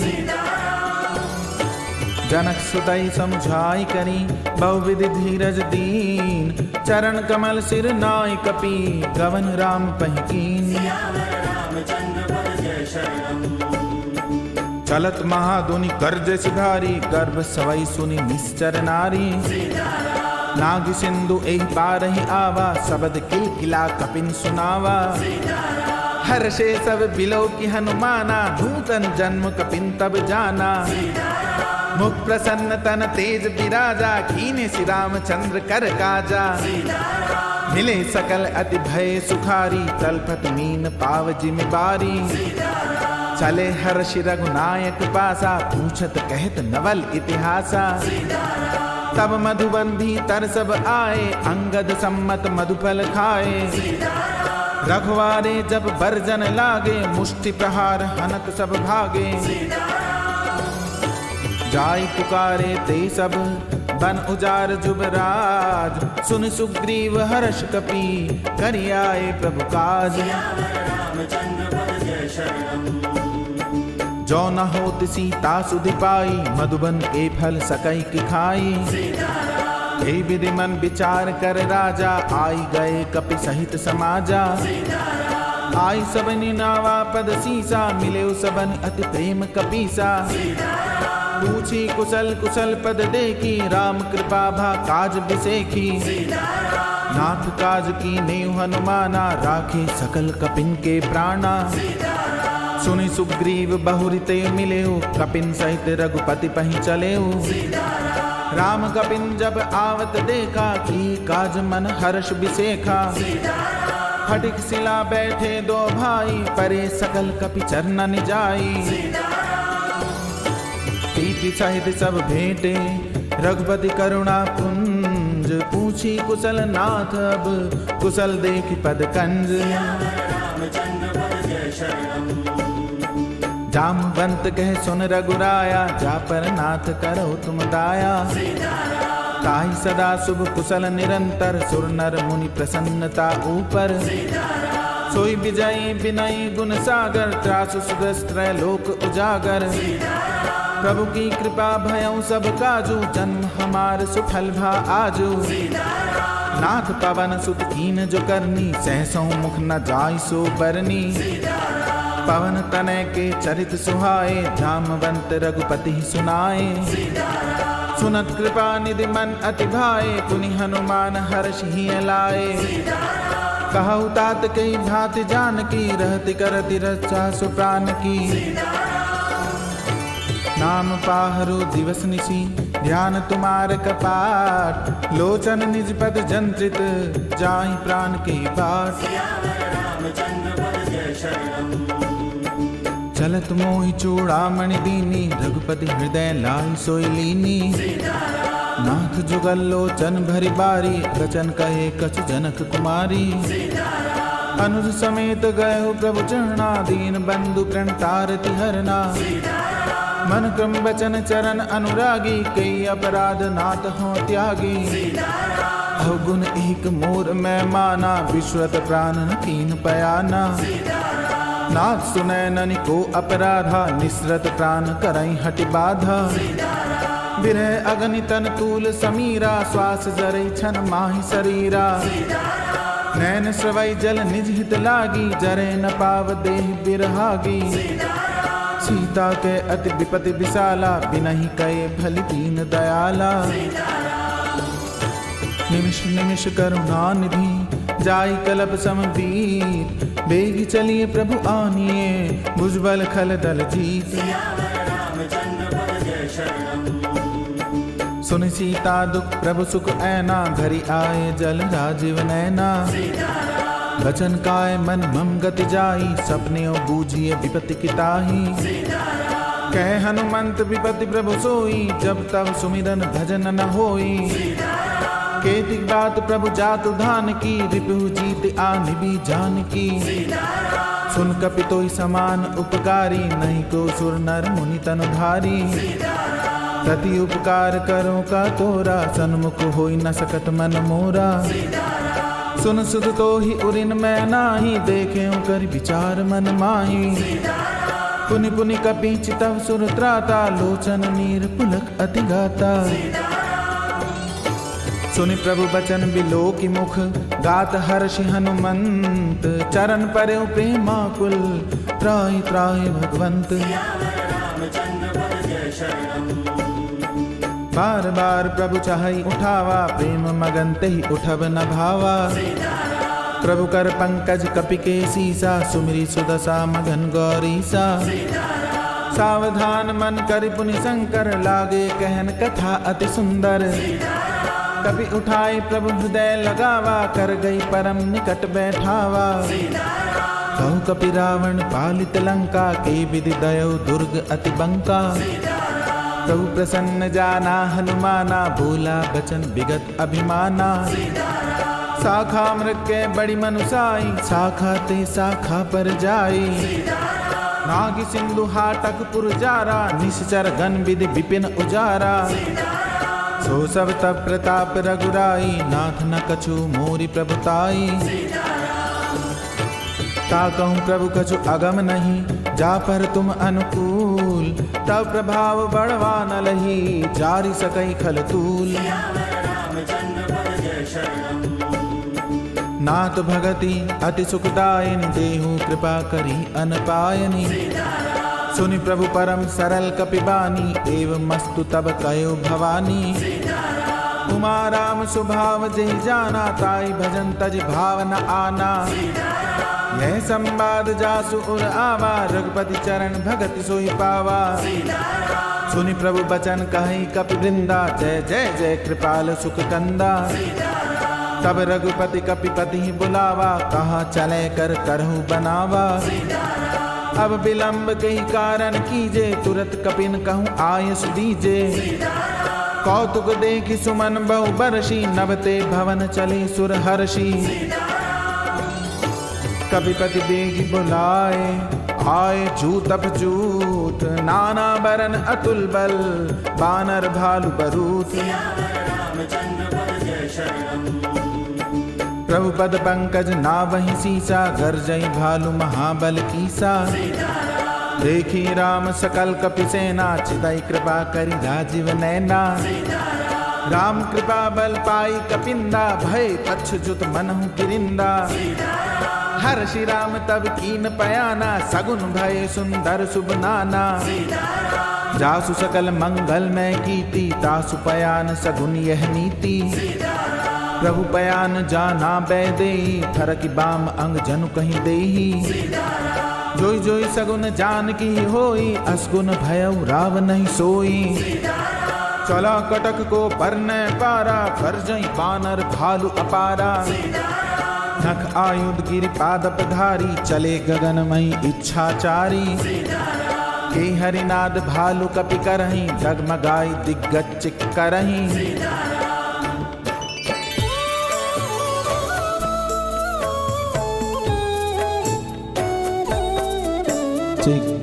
जनक सुतई समझाई करी बहुविधि धीरज दीन। चरण कमल सिर नाय कपि गवन राम पहिकीन। चलत महाधुनि गर्ज सिधारी गर्भ सवई सुनि निश्चर नारी। नाग सिंधु एहि पारहि आवा शब्द किलकिला कपिन सुनावा। हर्षे सब बिलो की हनुमाना नूतन जन्म कपिन तब जाना। मुख प्रसन्न तन तेज विराजा कीने श्री रामचंद्र कर काजा। मिले सकल अति भय सुखारी तलपत मीन पाव जिम्मेवारी। चले हर्षि रघुनायक पासा पूछत कहत नवल इतिहासा। तब मधुबन भीतर सब आए, अंगद सम्मत मधुफल खाए। रघुवारे जब बरजन लागे, मुष्टि प्रहार हनत सब भागे। जाय पुकारे ते सब, बन उजार जुबराज। सुन सुग्रीव हर्ष कपि, करि आए प्रभु काज। जो न होत सीता सुधि पाई, मधुबन के फल सकई की खाई। हे विधि मन विचार कर राजा, आई गए कपि सहित समाजा। आई सबनि नावा पद सीसा, मिले सबन अति प्रेम कपीसा। पूछी कुशल कुशल पद देखी, राम कृपा भा काज बिसेखी। नाथ काज की नेव हनुमाना, राखे सकल कपिन के प्राणा। सुनि सुग्रीव बहुरिते मिलेउ, कपिन सहित रघुपति पहि चलेउ। राम कपिन जब आवत देखा, की काज मन हर्ष बिसेखा। फटिक शिला बैठे दो भाई, परे सकल कपि चरणन जाई। प्रीति सहित सब भेंटे, रघुपति करुणा पुंज। पूछी कुशल नाथ अब, कुशल देखि पद कंज। जामवंत कह सुन रघुराया, जा पर नाथ करो तुम दाया। ताहि सदा शुभ कुशल निरंतर, सुर नर मुनि प्रसन्नता ऊपर। सोई विजयी विनयी गुण सागर, त्रासु सुदस्त्र लोक उजागर। प्रभु की कृपा भयउ सब काजू, जन्म हमार सुफल भा आजू। नाथ पवन सुत कीन जो करनी, सहसों मुख न जाय सो बरनी। पवन तनय के चरित सुहाए, जामवंत रघुपति सुनाए। सुनत कृपा निधि मन अति भाए, पुनि हनुमान हर्ष ही लाए। कहु तात कई भांति जानकी, रहति करति रक्षा सुप्रान की। नाम पाहरो दिवस निशि, ध्यान तुमार कपाट। लोचन निज पद जंत्रित, जाहि प्राण के बाट। चलत मोहि चूड़ामणि दीनी, रघुपति हृदय लाई सोई लीनी। नाथ जुगल लोचन भरि बारी, बचन कहे कछ जनक कुमारी। अनुज समेत गए प्रभु चरणा, दीन बंधु प्रणतारति हरना। मन क्रम बचन चरण अनुरागी, कई अपराध नाथ हो त्यागी। अवगुण एक मोर मैं माना, विश्वत प्राण न कीन पयाना। नाथ सुनय ननि को अपराधा, निसरत प्राण करई हटि बाधा। विरह अग्नि तन तूल समीरा, श्वास जरई छन माहि शरीरा। नैन स्रवई जल निज हित लागी, जरे न पाव देह बिरहागी। सीता के अति विपति विशाला, बिनहि कए फल दीन दयाला। निमिष निमिष करुणा निधि, जाई कलप समवीर। बेगी चलिए प्रभु आनिए, भुजबल खल दल जीत। सुन सीता दुख प्रभु सुख ऐना, घरि आए जल राजीव नैना। बचन काय मन मम गति जाई, सपने बूझिए विपत्ति किताही। कह हनुमंत विपत्ति प्रभु सोई, जब तब सुमिरन भजन न होई। केतिक बात प्रभु जातु धान की, रिपु जीत आनि भी जान की। सुन कपि तोई समान उपकारी, नहीं को सुर नर मुनि तनुधारी। प्रति उपकार करो का तोरा, सन्मुख होई न सकत मन मोरा। सुन सुध तो ही उरिन मैं नाही, देखे कर विचार मन माही। पुनि पुनि कपि चितव सुर त्राता, लोचन नीर पुलक अति गाता। सुनि प्रभु बचन बिलो की मुख, गात हर्षि हनुमंत। चरण परे प्रेमाकुल, त्राहि त्राहि भगवंत। बार बार प्रभु चाहि उठावा, प्रेम मगन तेहि उठब न भावा। प्रभु कर पंकज कपि के सीसा, सुमिरि सुदशा मगन गौरीसा। सावधान मन करि पुनि शंकर, लागे कहन कथा अति सुंदर। कपि उठाई प्रभु हृदय लगावा, कर गई परम निकट बैठावा। कहु कपि रावण पालित लंका, के विधि दयो दुर्ग अति बंका। प्रभु प्रसन्न जाना हनुमाना, बोला बचन विगत अभिमाना। शाखा मृग के बड़ी मनुसाई, शाखा ते शाखा पर जाई। नाग सिंधु हाटक पुरजारा, निश्चर गण विधि विपिन उजारा। सो सब तब प्रताप रघुराई, नाथ न कछु मोरी प्रभुताई। ता कहूँ प्रभु कछु अगम नहीं, जा पर तुम अनुकूल। तब प्रभाव बढ़वा न लही, जारी सकई खल तूल। नाथ भगति अति सुखदायिनी, देहु कृपा करी अनपायनी। सुनि प्रभु परम सरल कपिबानी, एवं मस्तु तब कयो भवानी। उमा राम स्वभाव जहि जाना, ताई भजन तज भाव न आना। यह संवाद जासु उर आवा, रघुपति चरण भगति सोई पावा। सुनि प्रभु बचन कहि कपि वृंदा, जय जय जय कृपाल सुख कंदा। तब रघुपति कपिपति बुलावा, कहाँ चले कर करहु बनावा। अब विलंब कही कारण कीजे, तुरत कपिन कहूँ आयस दीजे। कौतुक देखि सुमन बहु बरसी, नभते भवन चले सुर हर्षि। कपिपति बेगी बुलाए, आए जूत अपजूत। नाना बरन अतुल बल, बानर भालु बरूत। प्रभु पद पंकज नावहि सीसा, गरजई भालु महाबल कीसा। देखी राम सकल कपिसेना, चितई कृपा करी राजीव नैना। राम कृपा बल पाई कपिंदा, भय अच्युत मनहु गिरिंदा। हर्षि राम तब कीन पयाना, सगुन भय सुंदर शुभ नाना। जासु सकल मंगल में कीर्ति, तासु पयान सगुन यह नीति। प्रभु पयान जाना बैदेही, फरक बाम अंग जनु कहीं देही। जोई जोई सगुन जान की होई, असगुन भयउ राव नहीं सोई। चला कटक को परने पारा, फरजई बानर भालु अपारा। नख आयुध गिरि पादप धारी, चले गगनमयी इच्छाचारी। के हरिनाद भालु कपि करहीं, डगमगाई दिग्गज करहीं।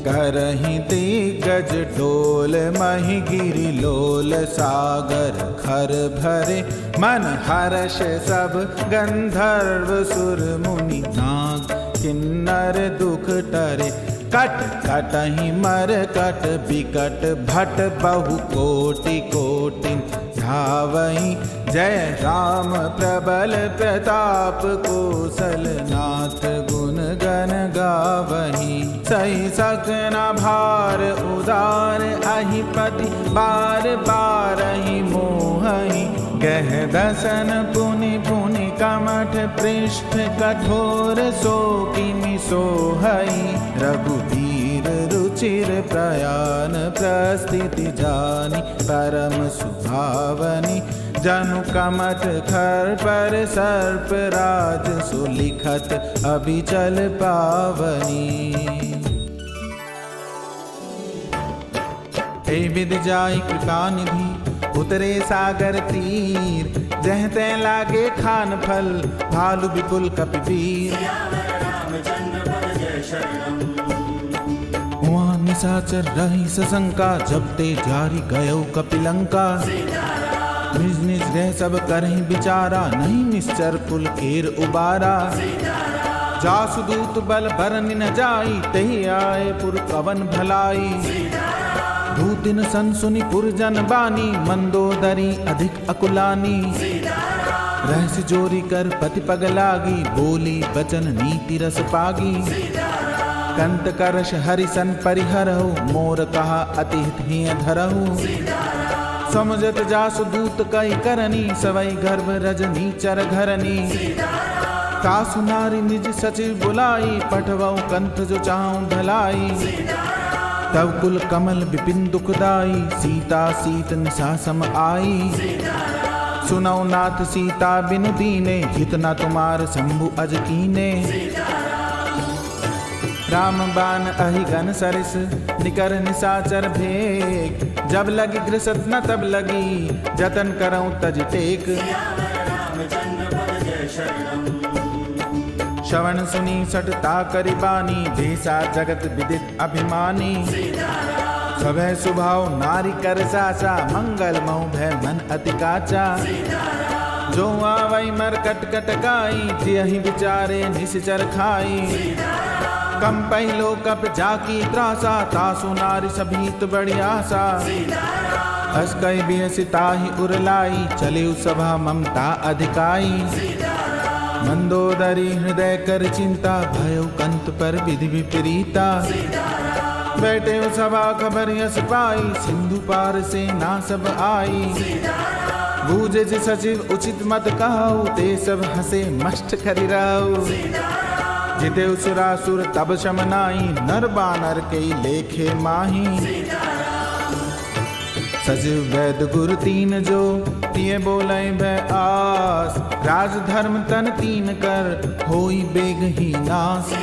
करहीं दिग्गज डोल, मही गिरि लोल सागर खर भरे। मन हर्ष सब गंधर्व सुर मुनि, नाग किन्नर दुख टरे। कट कटहि मर कट बिकट, भट बहु कोटि कोटि धावहीं। जय राम प्रबल प्रताप, कौशल नाथ गुण गण गावहीं। सही सकना भार उदार, अहिपति बार बारहि मोहहीं। गह दसन पुनि पुनि कमठ, पृष्ठ कठोर सो किमि सोहहीं। रघुवीर रुचिर प्रयान, प्रस्थिति जानी परम सुभावनी। जनु कमठ खर पर सर्प राज, सुलिखत अभिचल पावनी। हे विधि जाई कृपा निधि, उतरे सागर तीर। जह तै लागे खान फल, भालु विपुल कपिवीर। वहाँ निशाचर रही सशंका, जब ते जारी गयो कपिलंका। निज निज गृह सब करहीं विचारा, नहीं निश्चर कुल केर उबारा। जासु दूत बल बरनि न जाई, तही आए पुर कवन भलाई। दूतिन सन सुनि पुरजन बानी, मंदोदरी अधिक अकुलानी। रहस्य जोरी कर पति पग लागी, बोली बचन नीति रस पागी। कंत करश हरिसन परिहरहु, मोर कहा अति हित ही धरहु। समझत जासु दूत कई करनी, सवई गर्भ रजनी चर घरनी। कासु नारी निज सचिव बुलाई, पठवऊ कंठ जो चाहूं भलाई। तब कुल कमल विपिन दुखदाई, सीता सीत निशा सम आई। सुनौ नाथ सीता बिनु दीने, हित न तुम्हार शंभु अज कीने। राम बाण अहि गन सरिस निकर निसाचर भेक। जब लगी घृसत न तब लगी जतन करऊं तज टेक। श्रवण सुनी सटता करि बानी देसा जगत विदित अभिमानी। सभय सुभाव नारी कर साचा मंगल महु भय मन अति काचा। जो आवई मर कट कटकाई तियहि विचारे निश्चर खाई। कम पहलो कप जाकी त्रासा तासु नारी सभीत बड़ी आशा। हस कई बिहसिताहि उरलाई चले सभा ममता अधिकाई। मंदोदरी हृदय कर चिंता भयो कंत पर विधि विपरीता। बैठे सभा खबर यस पाई सिंधु पार से ना सब आई। बूझे जे सचिव उचित मत कहु ते सब हंसे मष्ट करि रहु। जिते सुरासुर तब शमनाई नर बानर के लेखे माही। सचिव वैद गुरु तीन जो तिये बोले भय आस। राज धर्म तन तीन कर होई बेग ही नास।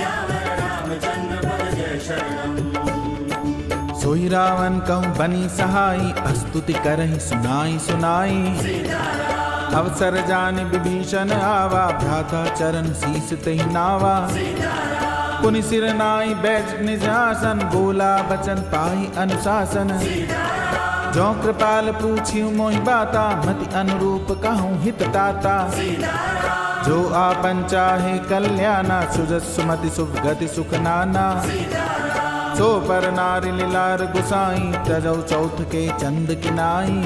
सोई रावण कहूँ बनी सहाई स्तुति करहि सुनाई सुनाई। अवसर जान विभीषण आवा भ्राता चरण शीस तहि नावा। पुनि सिर नाई बैठ निज आसन बोला बचन पाई अनुशासन। जो कृपाल पूछियो मोहि बाता मति अनुरूप कहूँ हित ताता। जो आपन चाहे कल्याणा सुजस सुमति शुभ गति सुख नाना। सो पर नारी लीलार गुसाई तजौ चौथ के चंद किनाई।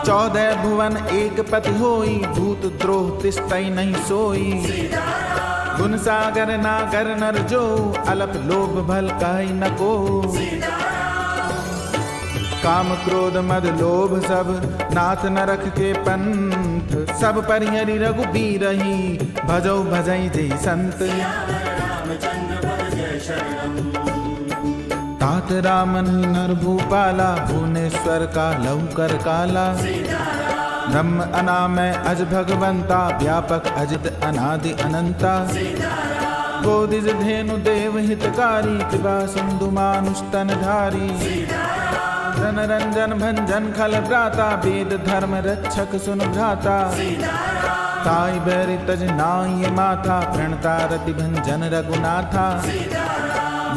14 भुवन एक पति होई भूत द्रोह तिस्तै नहीं सोई। गुण सागर नागर नर जो अलप लोभ भल कहि न को। काम क्रोध मद लोभ सब नाथ न रख के पंथ। सब परिहरि रघुबीरहि भजौ भजई जय संत। तात रामन नर भूपाला भुवनेश्वर का लौकर काला। ब्रह्म अनामय अज भगवंता व्यापक अजित अनादि अनंता। बोधिज धेनु देव हितकारी कृपा सिंधु मानुष तन धारी। रन रंजन भंजन खल भ्राता वेद धर्म रक्षक सुन भ्राता। ताई बैरि तज नाई माथा प्रणता रति भंजन रघुनाथा।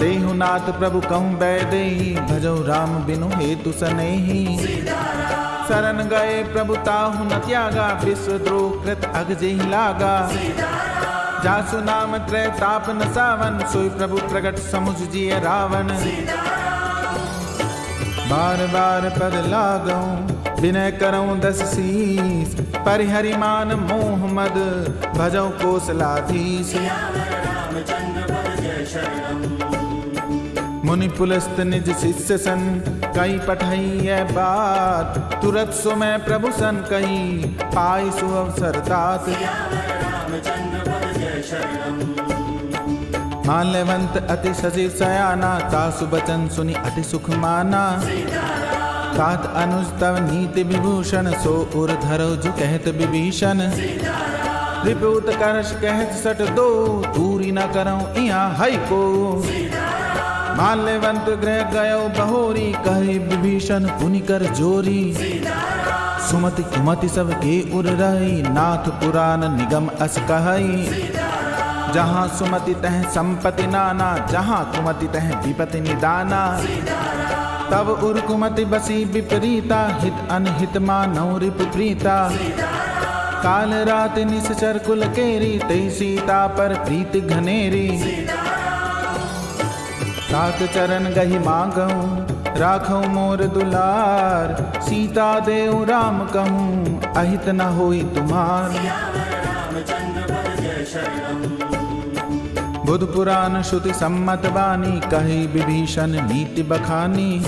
देहुनाथ प्रभु कहूँ बैदेही भजौ राम बिनु हेतु सनेही। शरण गए प्रभु ताहु न त्यागा विश्व द्रोह कृत अग जेहि लागा। जासु नाम त्रय ताप न सावन सोई प्रभु प्रगट समुझ जिय रावण। बार बार पद लागऊं विनय करऊं 10 शीस। परिहरि मान मोह मद भजौ कोसलाधीश। मुनि पुलस्त निज शिष्य सन कई पठई है बात। तुरत सुमय प्रभु सन कही पाई सुअवसर तात। माल्यवंत अति सचिव सयाना तासु बचन सुनि अति सुख माना। तात अनुज तव नीति विभूषण सो उर धरो जो कहत विभीषण। रिपुत करश कहत सट दो दूरी न करऊं इहाँ हई को। माल्यवंत गृह गयो बहोरी कहे विभीषण पुनि कर जोरी। सुमति कुमति सब के उर रही नाथ पुराण निगम अस कहई। जहाँ सुमति तह संपत्ति नाना जहाँ कुमति तह विपति निदाना। तब उर कुमति बसी विपरीता हित अनहित मानौ रिपु प्रीता। काल रात निश्चर कुल केरी तई सीता पर प्रीति घनेरी। तात चरण गहि मांगऊं राखऊं मोर दुलार। सीता देव राम कहूँ अहित न होई तुम्हार। बुध पुराण श्रुति सम्मत बानी कही विभीषण नीति बखानी।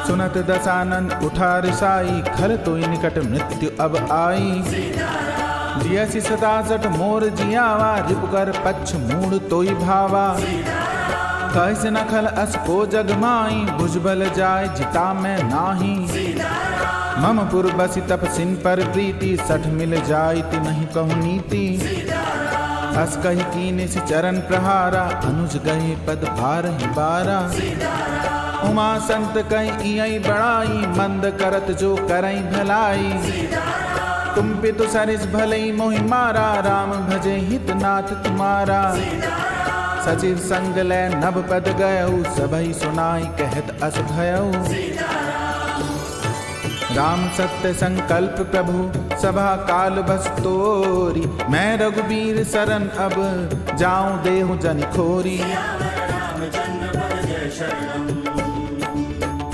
सुनत दशानन उठा रिसाई खल तोई निकट मृत्यु अब आई। जियसि 67 मोर जियावा रिपुकर पक्ष मूड तोई भावा। कैसे न खल अस को जगमाई भुजबल जाय जिता मैं नाही। मम पुर बसी तपसिन पर प्रीति 60 मिल जायति नहीं कहूँ नीति। अस कही कीने से चरण प्रहारा, अनुज गए पद बारहि बारा। उमा संत कहीं इयई बड़ाई, मंद करत जो करई भलाई। तुम पितु सरिस भलई मोहि मारा, राम भजे हित नाथ तुम्हारा। सचिव संग लै नभ पद गयऊ, सबई सुनाई कहत अस भयऊ। राम सत्य संकल्प प्रभु सभा काल बस तोरी, मैं रघुबीर सरन अब जाऊं देहु जनि खोरी।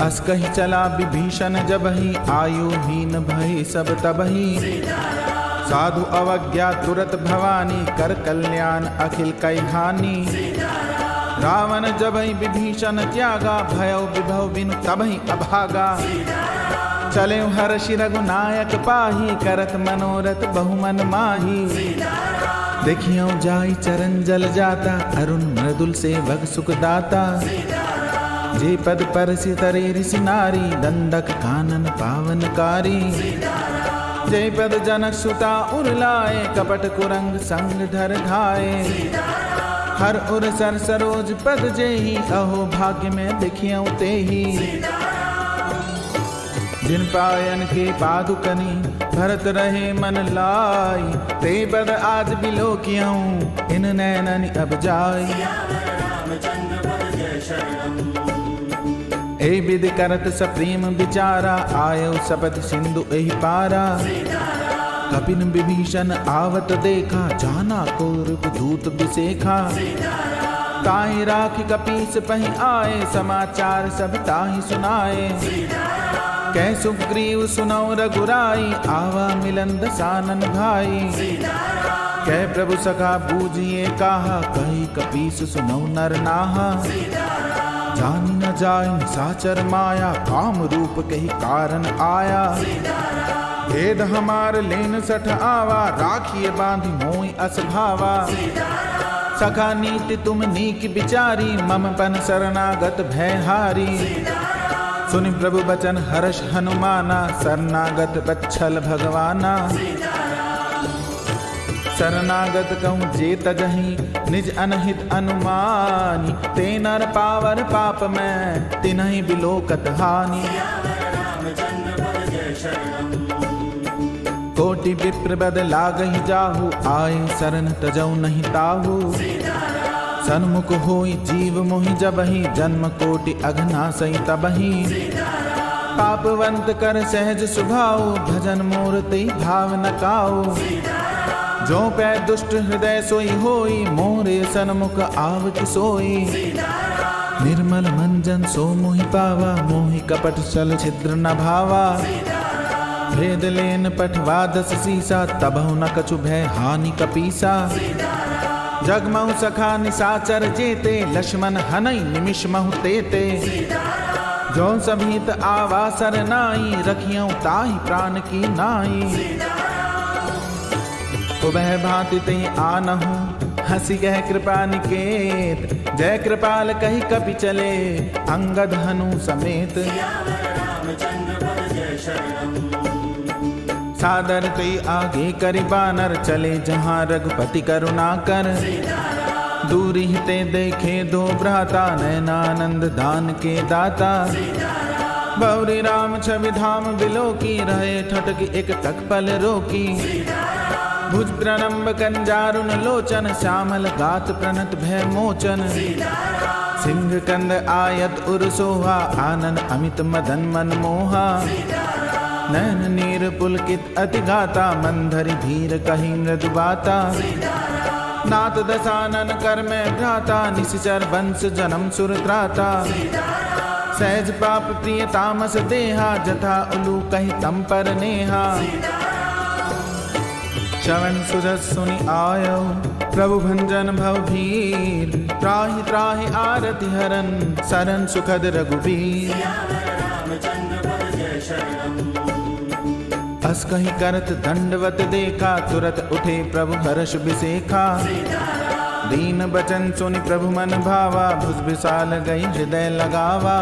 अस कही चला विभीषण जबहि, आयुहीन भय सब तबहि। साधु अवज्ञा तुरत भवानी, कर कल्याण अखिल कई हानि। रावण जबहि विभीषण त्यागा, भयउ विभव बिनु तबहि अभागा। चले हर्षि रघुनायक पाही, करत मनोरथ बहुमन माही। देखियो जाई चरण जल जाता, अरुण मृदुल सेवक सुख दाता। जे पद पर सितरे ऋषि नारी, दंडक कानन पावनकारी। जे पद जनक सुता उर्लाए, कपट कुरंग संग धर धाये। हर उर सर सरोज पद जेहि, अहो भाग्य में देखियो तेहि। जिन पायन के पादुकनी, भरत रहे मन लाई। ते पद आज बिलोकियऊं, इन नैनन अब जाई। ए विधि करत सप्रेम विचारा, आयो सपत सिंधु एहि पारा। कपिन विभीषण आवत देखा, जाना कौरव दूत बिसेखा। ताहि राखि कपीस पहि आए, समाचार सब ताहि सुनाए। कै सुग्रीव सुनौ रघुराई, आवा मिलन दसानन भाई। कै प्रभु सखा बूझिए कहा, कही कपीस सुनौ नर नाहा। जानी न जाय निशाचर माया, काम रूप कही कारण आया। भेद हमार लेन सठ आवा, राखिए बांधि मोहि अस भावा। सखा नीति तुम नीक विचारी, मम पन शरणागत भयहारी। सुनि प्रभु बचन हर्ष हनुमाना, शरणागत बच्छल भगवाना। शरणागत कहूँ जे तजहि, निज अनहित अनुमानी। ते नर पावर पाप में, तिन्हि बिलोकत हानि। कोटि विप्र बद लागहि जाहु, आए शरण तजौ नहीं ताहु। सन्मुख होई जीव मोहि जबहि, जन्म कोटि अघनासई तबहि। पापवंत कर सहज सुभाओ, भजन मोर ते भाव न काओ। जो पै दुष्ट हृदय सोई होई, मोरे सन्मुख आव सोई। निर्मल मंजन सो मोहि पावा, मोहि कपट छल छिद्र न भावा। भेद लेन पठवा दस सीसा, तबहु न कछु भय हानि कपीसा। जगमहु सखा निशाचर जेते, लक्ष्मण हनई निमिष महु तेते। जो सभीत आवा सरनाई, रखियों ताहि प्राण की नाई। उभय भांति तई आनहु, हंसी कह कृपा निकेत। जय कृपाल कही कपि चले, अंगद हनु समेत। सादर ते आगे करि बानर, चले जहाँ रघुपति करुणा कर। दूरी ते देखे दो भ्राता, नैनानंद दान के दाता। बौरी राम छवि धाम बिलोकी, रहे ठटक एक टक पल रोकी। भुज प्रणम्ब कंजारुन लोचन, श्यामल गात प्रणत भय मोचन। सिंह कंद आयत उर सोहा, आनन अमित मदन मन मोहा। नैन नीर पुलकित अति गाता, मंधरि धीर कही मृदु बाता। नाथ दसानन कर में भ्राता, निश्चर वंश जन्म सुर त्राता। सहज पाप प्रिय तामस देहा, जथा उलू कही तम पर नेहा। श्रवण सुजस सुनि आयो, प्रभु भंजन भव भीर। त्राहि त्राहि आरति हरन, सरन सुखद रघुबीर। अस कहीं करत दंडवत देखा, तुरत उठे प्रभु हर्ष बिसेखा। दीन बचन सुनि प्रभु मन भावा, भुज विशाल गई हृदय लगावा।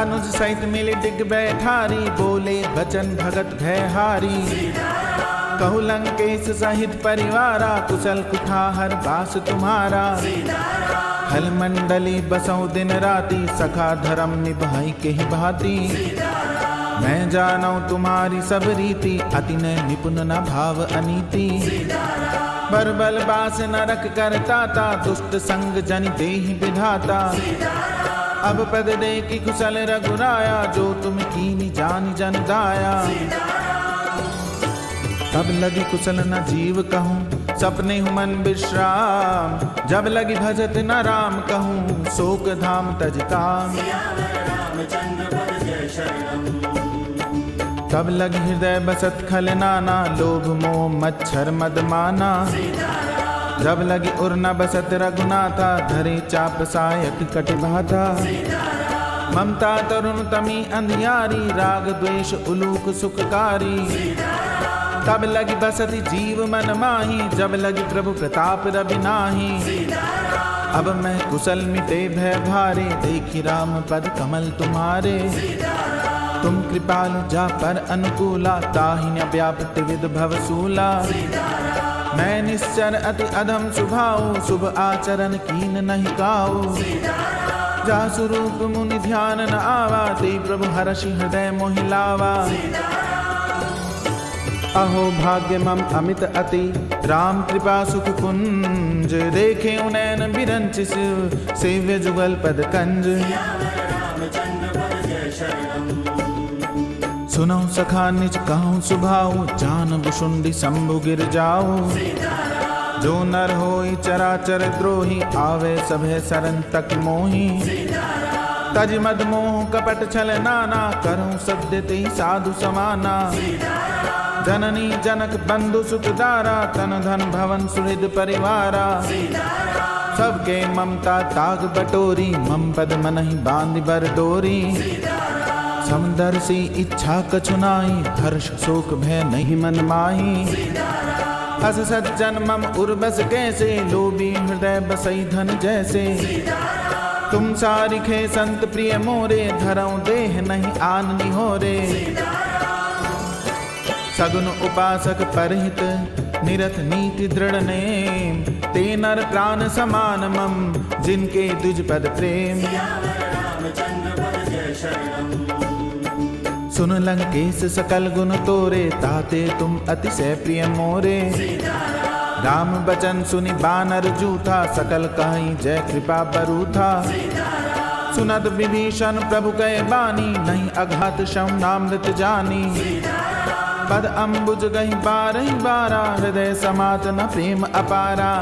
अनुज सहित मिले डिग बैठारी, बोले बचन भगत भय हारी। कहु लंकेश सहित परिवारा, कुशल कुठाहर बास तुम्हारा। हल मंडली बसौ दिन राति, सखा धर्म निभाई के ही भांति। मैं जानौ तुम्हारी सब रीति, अति न निपुण न भाव अनीति। बरबल बास नरक करताता, दुष्ट संग जन देहि विधाता। अब पद दे की कुशल रघुराया, जो तुम कीनी जान जन दाया। तब लगी कुशल न जीव कहूँ, सपने हूँ मन विश्राम। जब लगी भजत न राम कहूँ, शोक धाम तज काम। तब लगी हृदय बसत खल नाना, लोभ मोह मच्छर मद माना। जब लगी उर न बसत रघुनाथा, धरे चाप सायक कट भाता। ममता तरुण तमी अंधियारी, राग द्वेष उलूक सुखकारी। तब लगी बसति जीव मन माही, जब लगी प्रभु प्रताप रवि नाही। अब मैं कुशल मिटे भय भारे, देखी राम पद कमल तुम्हारे। तुम कृपालु जा पर अनुकूला, ताहि न व्याप्त विद भवसूला। मैं निश्चर अति अधम सुभाऊ, शुभ आचरण कीन नहीं काऊ। जा स्वरूप मुनि ध्यान न आवा, ते प्रभु हर्षि हृदय मोहि लावा। अहो भाग्य मम अमित अति, राम कृपा सुख कुंज। देखे उनैन बिरंच, सेव्य जुगल पद कंज। सुनो सखा निज कहूँ सुभाऊ, जान बुशुंडी शंभु गिर जाऊ। जो नर होई चराचर द्रोही, आवे सभे सरन तक मोही। तज मद मोह कपट छल नाना, करूँ सद्य ते साधु समाना। जननी जनक बंधु सुत दारा, तन धन भवन सुहृद परिवारा। सबके ममता ताग बटोरी, मम पद मनहि बांधि बर डोरी। समदर्शी इच्छा कछु नाहि, हर्ष शोक भय नहीं मन माही। अस सज्जन मम उर्बस कैसे, लोभी हृदय बसई धन जैसे। तुम सारिखे संत प्रिय मोरे, धरऊं देह नहीं आन निहोरे। सगुन उपासक परहित, निरत नीति दृढ़ नेम। ते नर प्राण समान मम, जिनके द्विज पद प्रेम। सुन लंकेश सकल गुण तोरे, ताते तुम अतिशय प्रिय मोरे। राम बचन सुनि बानर जूथा, सकल कहीं जय कृपा बरूथा। सुनत विभीषण प्रभु कहे बानी, नहीं अघात शम नामृत जानी। पद अम्बुज गही बारही बारा, हृदय समात न प्रेम अपारा।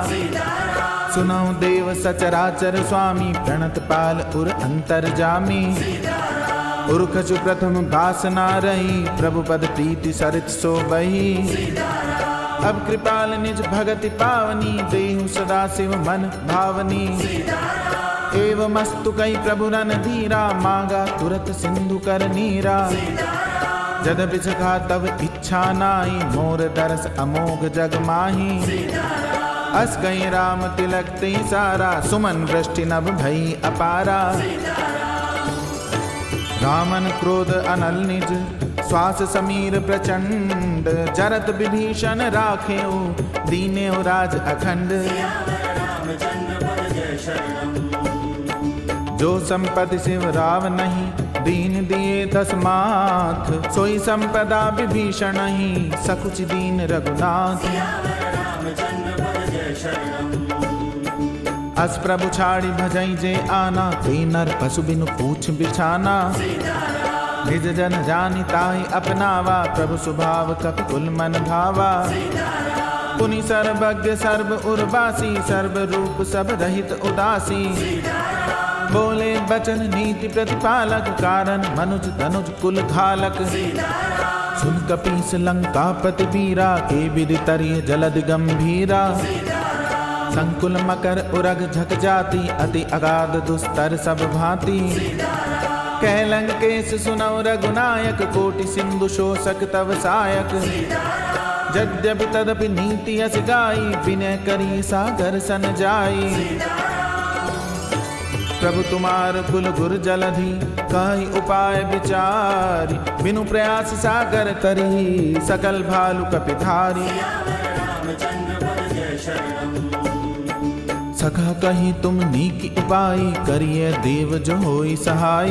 सुनौ देव सचराचर स्वामी, प्रणत पाल उर अंतर जामी। उर्खचु प्रथम भासना रही, प्रभु पद प्रीति सरित सो बही। अब कृपाल निज भगति पावनी, देहु सदा शिव मन भावनी। एवमस्तु कई प्रभु रन धीरा, मांगा तुरत सिंधु कर नीरा। जदपि सखा तब इच्छा नाई, मोर दरस अमोघ जग माही। अस गई राम तिलक ते सारा, सुमन वृष्टि नभ भई अपारा। रामन क्रोध अनल निज, श्वास समीर प्रचंड। जरत विभीषण राखेऊ, दीनेऊ राज अखंड। जो संपत्ति शिव राव नहीं, दीन दिए दस माथ। सोई संपदा विभीषण ही, सकुच दीन रघुनाथ। अस प्रभु छाड़ी भजई जे आना, ते नर पशु बिनु पूछ बिछाना। निज जन जानि ताहि अपनावा, प्रभु स्वभाव कपि कुल मन भावा। पुनि सर्वज्ञ सर्व उर्वासी, सर्व रूप सब रहित उदासी। बोले बचन नीति प्रतिपालक, कारण मनुज तनुज कुल घालक। सुन कपीस लंकापति वीरा, के विधि तरिय जलद गंभीरा। संकुल मकर उरग झक जाती, अति अगाध दुस्तर सब भांति। कह लंकेश सुनौ रघुनायक, कोटि सिंधु शोषक तव सायक। यद्यपि तदपि नीति यस गाई, विनय करी सागर सन जाई। प्रभु तुम्हार कुल गुर जलधि, कई उपाय विचारी, बिनु प्रयास सागर तरी, सकल भालु कपिधारी। सखा कही तुम नीकी उपाय, करिए देव जो होई सहाय।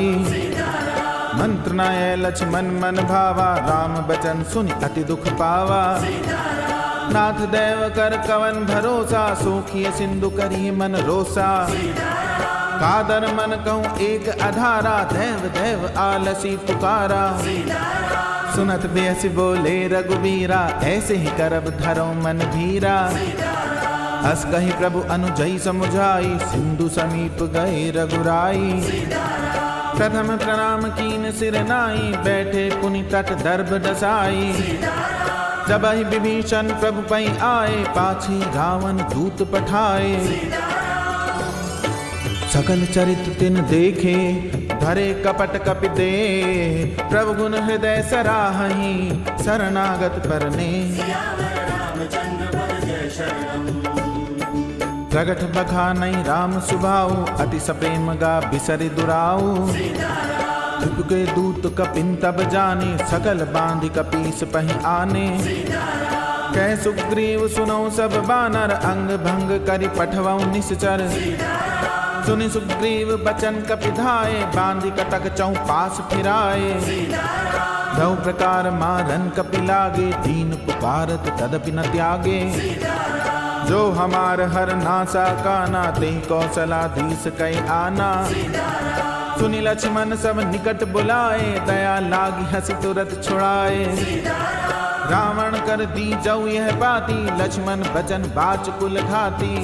मंत्र नय लक्ष्मण मन भावा, राम बचन सुनि अति दुख पावा। नाथ देव कर कवन भरोसा, सोखिय सिंधु करी मन रोसा। कादर मन कहूँ एक अधारा, देव देव आलसी पुकारा। सुनत बेस बोले रघुबीरा, ऐसे ही करब धरो मन धीरा। हस कही प्रभु अनुजई समुझाई, सिंधु समीप गए रघुराई। प्रथम प्रणाम कीन सिर नाई, बैठे पुनि तट दर्भ दसाई। जब ही विभीषण प्रभु पै आए, पाछे रावण दूत पठाए। सकल चरित तिन देखे, धरे कपट कपि दे। प्रभु गुण हृदय सराहहि, शरणागत परने। प्रगट बखानई राम सुभाऊ, अति सप्रेम गा बिसरि दुराऊ। के दूत कपिन तब जाने, सकल बांधि कपीस पहि आने। कह सुग्रीव सुनो सब बानर, अंग भंग करि पठवऊ निश्चर। सुनि सुग्रीव बचन कपिधाए, बांधि कटक चौपास फिराए। दौ प्रकार मारन कपि लागे, दीन पुकारत तदपि न त्यागे। जो हमार हर नासा काना, ते कौशलाधीश कै आना। सुनि लक्ष्मण सब निकट बुलाए, दया लागी हंसी तुरत छुड़ाए। रावण कर दी जऊ यह बाती, लक्ष्मण बचन बाच कुल घाती।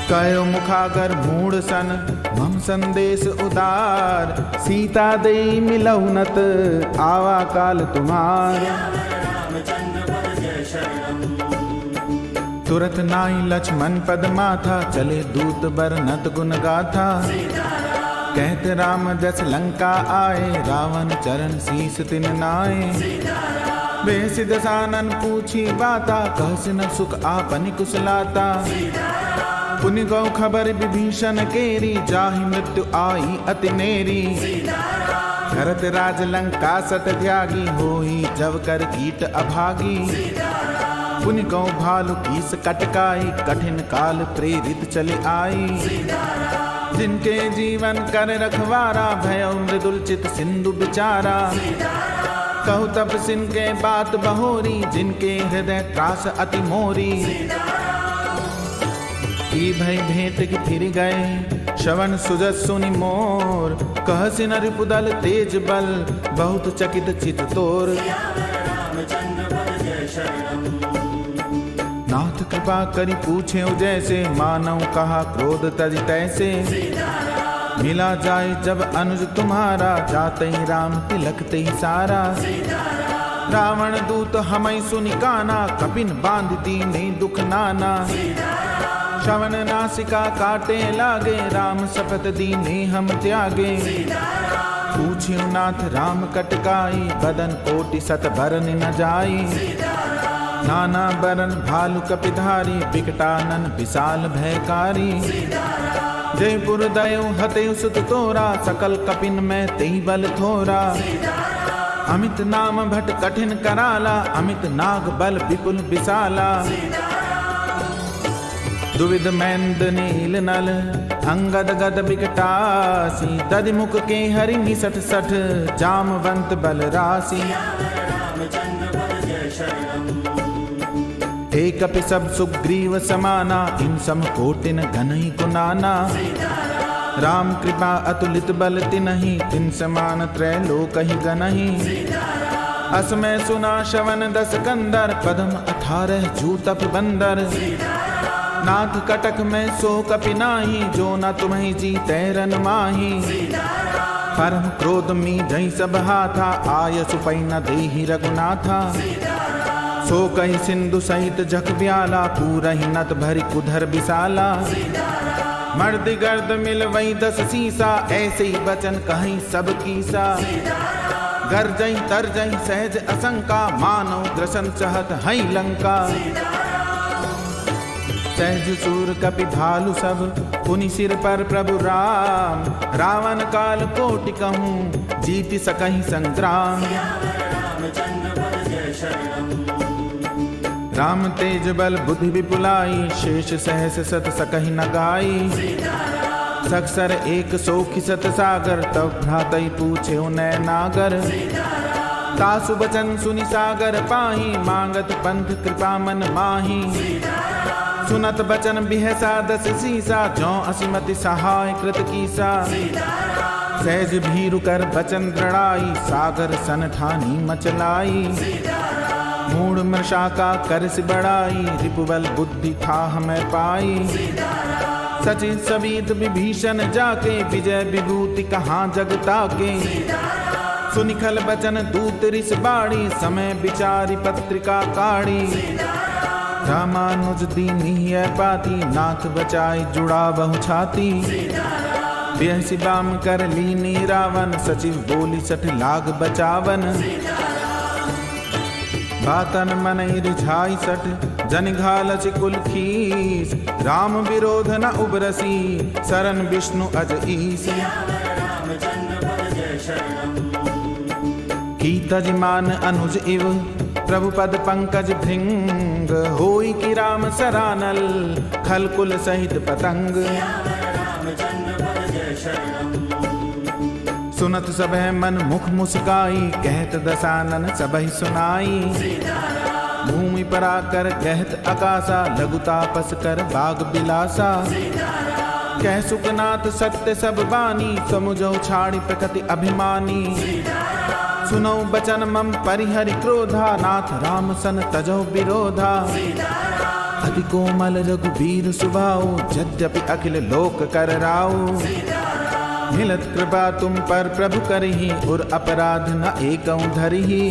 कयो मुखागर मूढ़ सन, मम संदेश उदार। सीता दे मिलौनत, आवा काल तुम्हार। तुरत नाई लक्ष्मण पद माथा, चले दूत बरनत गुण गाथा। कहत राम जस लंका आए, रावण चरण शीस तिन नाए। बेस दसानन पूछी बाता, कहस न सुख आपनि कुशलाता। पुनि गौ खबर विभीषण केरी, जाहि मृत्यु आई अति नेरी। भरत राज लंका सट त्यागी, होई जब कर कीट अभागी। पुनि गौ भालु कीस कटकाई, कठिन काल प्रेरित चले आई। जिनके जीवन कर रखवारा, भयो मृदुल चित सिंधु बिचारा। कहु तब सिन के बात बहोरी, जिनके हृदय त्रास अति मोरी। की भय भेंट की फिर गए, श्रवण सुजस सुनि मोर। कहसि न रिपुदल तेज बल, बहुत चकित चित तोर। नाथ कृपा करी पूछे जैसे, मानव कहा क्रोध तज तैसे। मिला जाए जब अनुज तुम्हारा, जाते ही राम तिलकते ही सारा। रावण दूत हमई सुनि काना, कपिन बांध दीने दुख नाना। श्रवण नासिका काटे लागे, राम शपथ दीने हम त्यागे। पूछ्यु नाथ राम कटकाई, बदन कोटि सत भरन न जाई। नाना बरन भालु कपिधारी, बिकटानन विशाल भयकारी। जयपुर दयो हते सुत तोरा, सकल कपिन में तेई बल थोरा। अमित नाम भट कठिन कराला, अमित नाग बल विपुल विशाला। दुविध मैंद नील नल, अंगद गद बिकटासी। दधिमुख के हरि निसठ सठ, जामवंत बल राशि। एक कपि सब सुग्रीव समाना, इन सम कोटिन घनई गुनाना। राम कृपा अतुलित बल तिनहि, तिन समान त्रैलोक ही गनहि। असमय सुना श्रवण दस कंदर, पदम 18 जूतप बंदर। नाथ कटक में सो कपि नाही, जो न तुम्हें जीते रन माही। परम क्रोध मी जई सब हाथा, आय सुपै न देहि रघुनाथा। सो कही सिंधु सहित जख ब्याला, पूरहि नत भरि कुधर विशाला। मर्द गर्द मिल वही 10 सीसा, ऐसे ही बचन कहीं सब कीसा। गर्जई तरजई सहज असंका, मानव ग्रसन चहत हई लंका। सहज सूर कपि भालु सब पुनि सिर पर प्रभु राम। रावण काल कोटि कहूँ जीति सकहि संग्राम। राम तेज बल बुद्धि विपुलाई शेष सहस सत सकहि न गाई। सक्सर एक सोखि सत सागर तब भ्रातई पूछे नय नागर। तासु बचन सुनि सागर पाही मांगत पंथ कृपा मन माही। सुनत बचन बिहसा दस सीसा जौ असिमति सहाय कृत कीसा। सहज भीरु कर बचन दृढ़ाई सागर सन ठानी मचलाई। मूढ़ मृषा का करस बढ़ाई रिपुबल बुद्धि था हमें पाई। सचित सवित विभीषण जाके विजय विभूति कहाँ जगता के। सुनिखल बचन दूत रिस बाड़ी समय विचारी पत्रिका काढ़ी। रामानुज दीनी है पाती नाथ बचाई जुड़ा बहु छाती। बेहसी बाम कर लीनी रावण सचिव बोली सठ लाग बचावन। बातन मनई रिझाई सठ जन घालच कुल खीस। राम विरोध न उबरसी शरण विष्णु अज ईस। की तजमान अनुज इव प्रभु पद पंकज भृंग। होई कि राम सरानल खल कुल सहित पतंग। सुनत सबह मन मुख मुस्काई कहत दसानन सबहि सुनाई। भूमि पर आकर कहत अकासा लघु तापस कर बाग बिलासा। कह सुखनाथ सत्य सब बानी समुझो छाड़ी प्रकृति अभिमानी। सुनो बचन मम परिहरि क्रोधा नाथ राम सन तजो विरोधा। अति कोमल रघुबीर सुभाओ यद्यपि अखिल लोक कर राओ। मिलत कृपा तुम पर प्रभु करही और अपराध न एकौ धरही।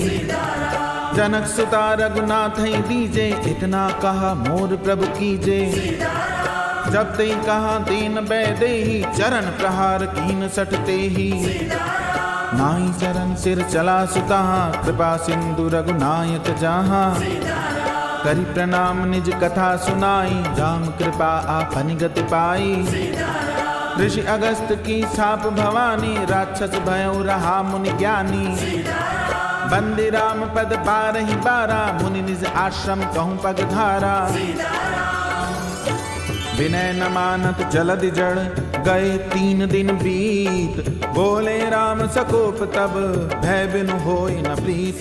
जनक सुता रघुनाथ ही दीजे इतना कहा मोर प्रभु कीजे। जब ते कहा दीन बैदेही चरण प्रहार कीन सटते ही। नाई चरण सिर चला सुता कृपा सिंधु रघुनायक जहाँ। करी प्रणाम निज कथा सुनाई राम कृपा आपनि गति पाई। ऋषि अगस्त की छाप भवानी राक्षस भयउ रहा मुनि ज्ञानी। बंदे राम पद बारहि बारा मुनि निज आश्रम कहूँ पगधारा। विनय न मानत जलदि जड़ गए 3 दिन बीत। बोले राम सकोप तब भय बिनु होय न प्रीत।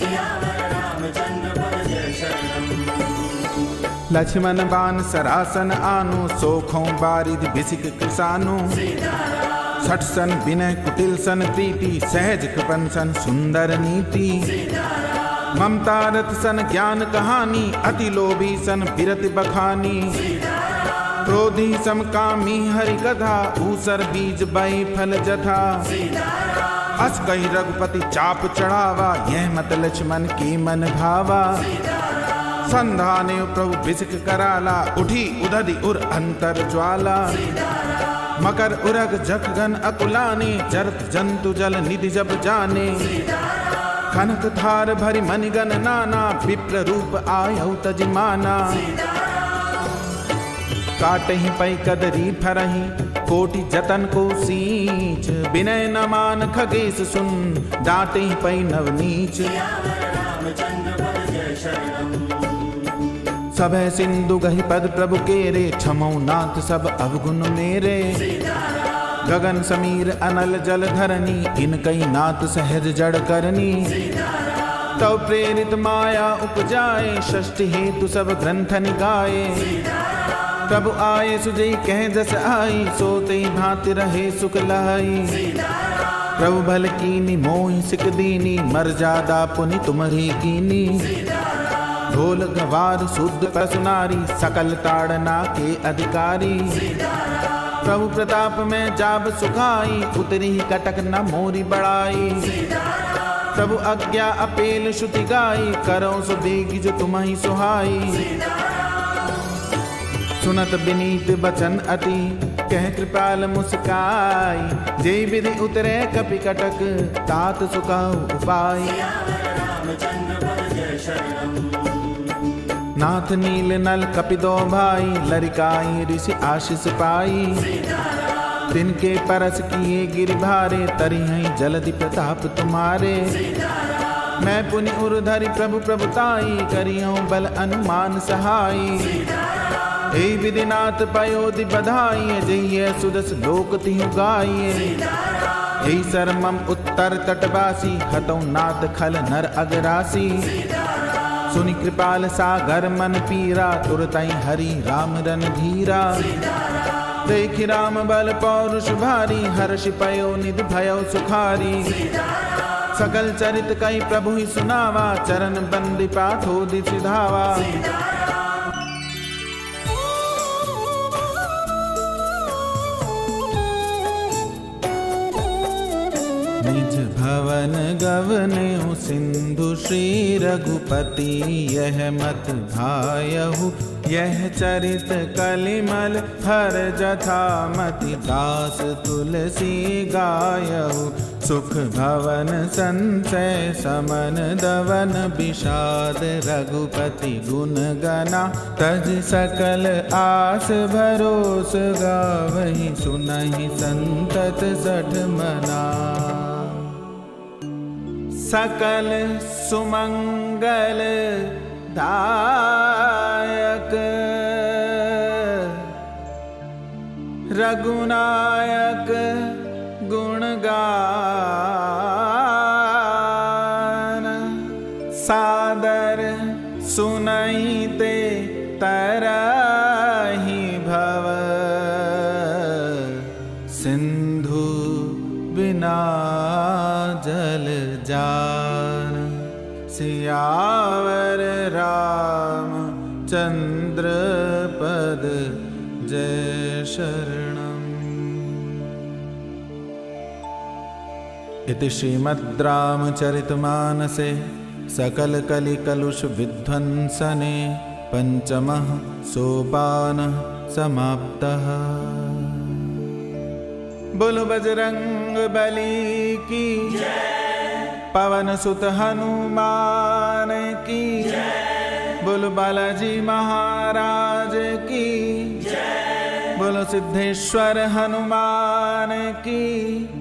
लक्ष्मण बान सरासन आनु सोखों बारिद बिसिक कृसानु। सठ सन विनय कुटिल सन प्रीति सहज कृपन सन सुंदर नीति। ममता रत सन ज्ञान कहानी अति लोभी सन बिरति बखानी। क्रोधी समकामी हरि कथा ऊसर बीज बई फल जथा। अस कही रघुपति चाप चढ़ावा यह मत लक्ष्मण की मन भावा। संधाने प्रभु बिसिक कराला उठी उदधि उर अंतर ज्वाला। मकर उरग जखगन अकुलाने जरत जंतु जल निधि जब जाने। कनक थार भरि मनिगन नाना विप्र रूप आयौ तजिमाना। काटहि पै कदरी फरहि कोटि जतन को सींच। विनय न मान खगेश सुन डांटहि पै नवनीच। सबह सिंधु गहि पद प्रभु केरे क्षमौ नाथ सब अवगुण मेरे। गगन समीर अनल जल धरनी इनकई नाथ सहज जड़ करनी। तव प्रेरित माया उपजाए षष्ठी हेतु सब ग्रंथ निगाए। प्रभु आए सुजई कह जस आई सोते भांति रहे सुख लहाई। प्रभु भल कीनी मोहि सिक दीनी मर्यादा पुनि तुम्हारी कीनी। ढोल गवार शुद्ध प्रसुनारी सकल ताड़ना के अधिकारी। प्रभु प्रताप में जाब सुखाई उतरी कटक न मोरी बढ़ाई। प्रभु आज्ञा अपेल श्रुति गाई करो सो देगी जो तुम्हारी सुहाई। सुनत विनीत बचन अति कह कृपाल मुस्काई। जय विधि उतरे कपि कटक तात सुखाऊ उपाय। नाथ नील नल कपिदो भाई, लरिकाई ऋषि आशीष पाई। तिनके परस किए गिर भारे, तरी हैं जलधि प्रताप तुम्हारे। मैं पुनि उरधरि प्रभु प्रभुताई, करियों बल अनुमान सहाई। हे विधिनाथ पयोधि बधाई, जय सुदस लोक तिहु गाइए। हे सरमम उत्तर तटवासी, हतौ नाथ खल नर अगरासी। सुनि कृपाल सागर मन पीरा, तुरतई हरि राम रणधीरा। देखि राम बल पौरुष भारी, हर्ष पयो निधि भयो सुखारी। सकल चरित कई प्रभु ही सुनावा, चरण बंदी पाथो दिसि धावा। निज भवन गवनेउ सिंधु, श्री रघुपति यह मत भायहु। यह चरित कलिमल हर जथा मति, दास तुलसी गायहु। सुख भवन संचय समन दवन, विषाद रघुपति गुण गना। तज सकल आस भरोस, गावहि सुनहि संतत सठ मना। सकल सुमंगल दायक, रघुनायक गुण गान। सादर सुनैते तरहि भव, सिंधु बिना जल जान। सियावर राम चंद्र पद जय शरणम्। इति श्रीमद् रामचरितमानसे सकल कलि कलुष विध्वंसने, पंचमः सोपानः समाप्तः। बोलो बजरंग बली की जय, पवन सुत हनुमान की जय। बोलो बालाजी महाराज की जय, बोलो सिद्धेश्वर हनुमान की।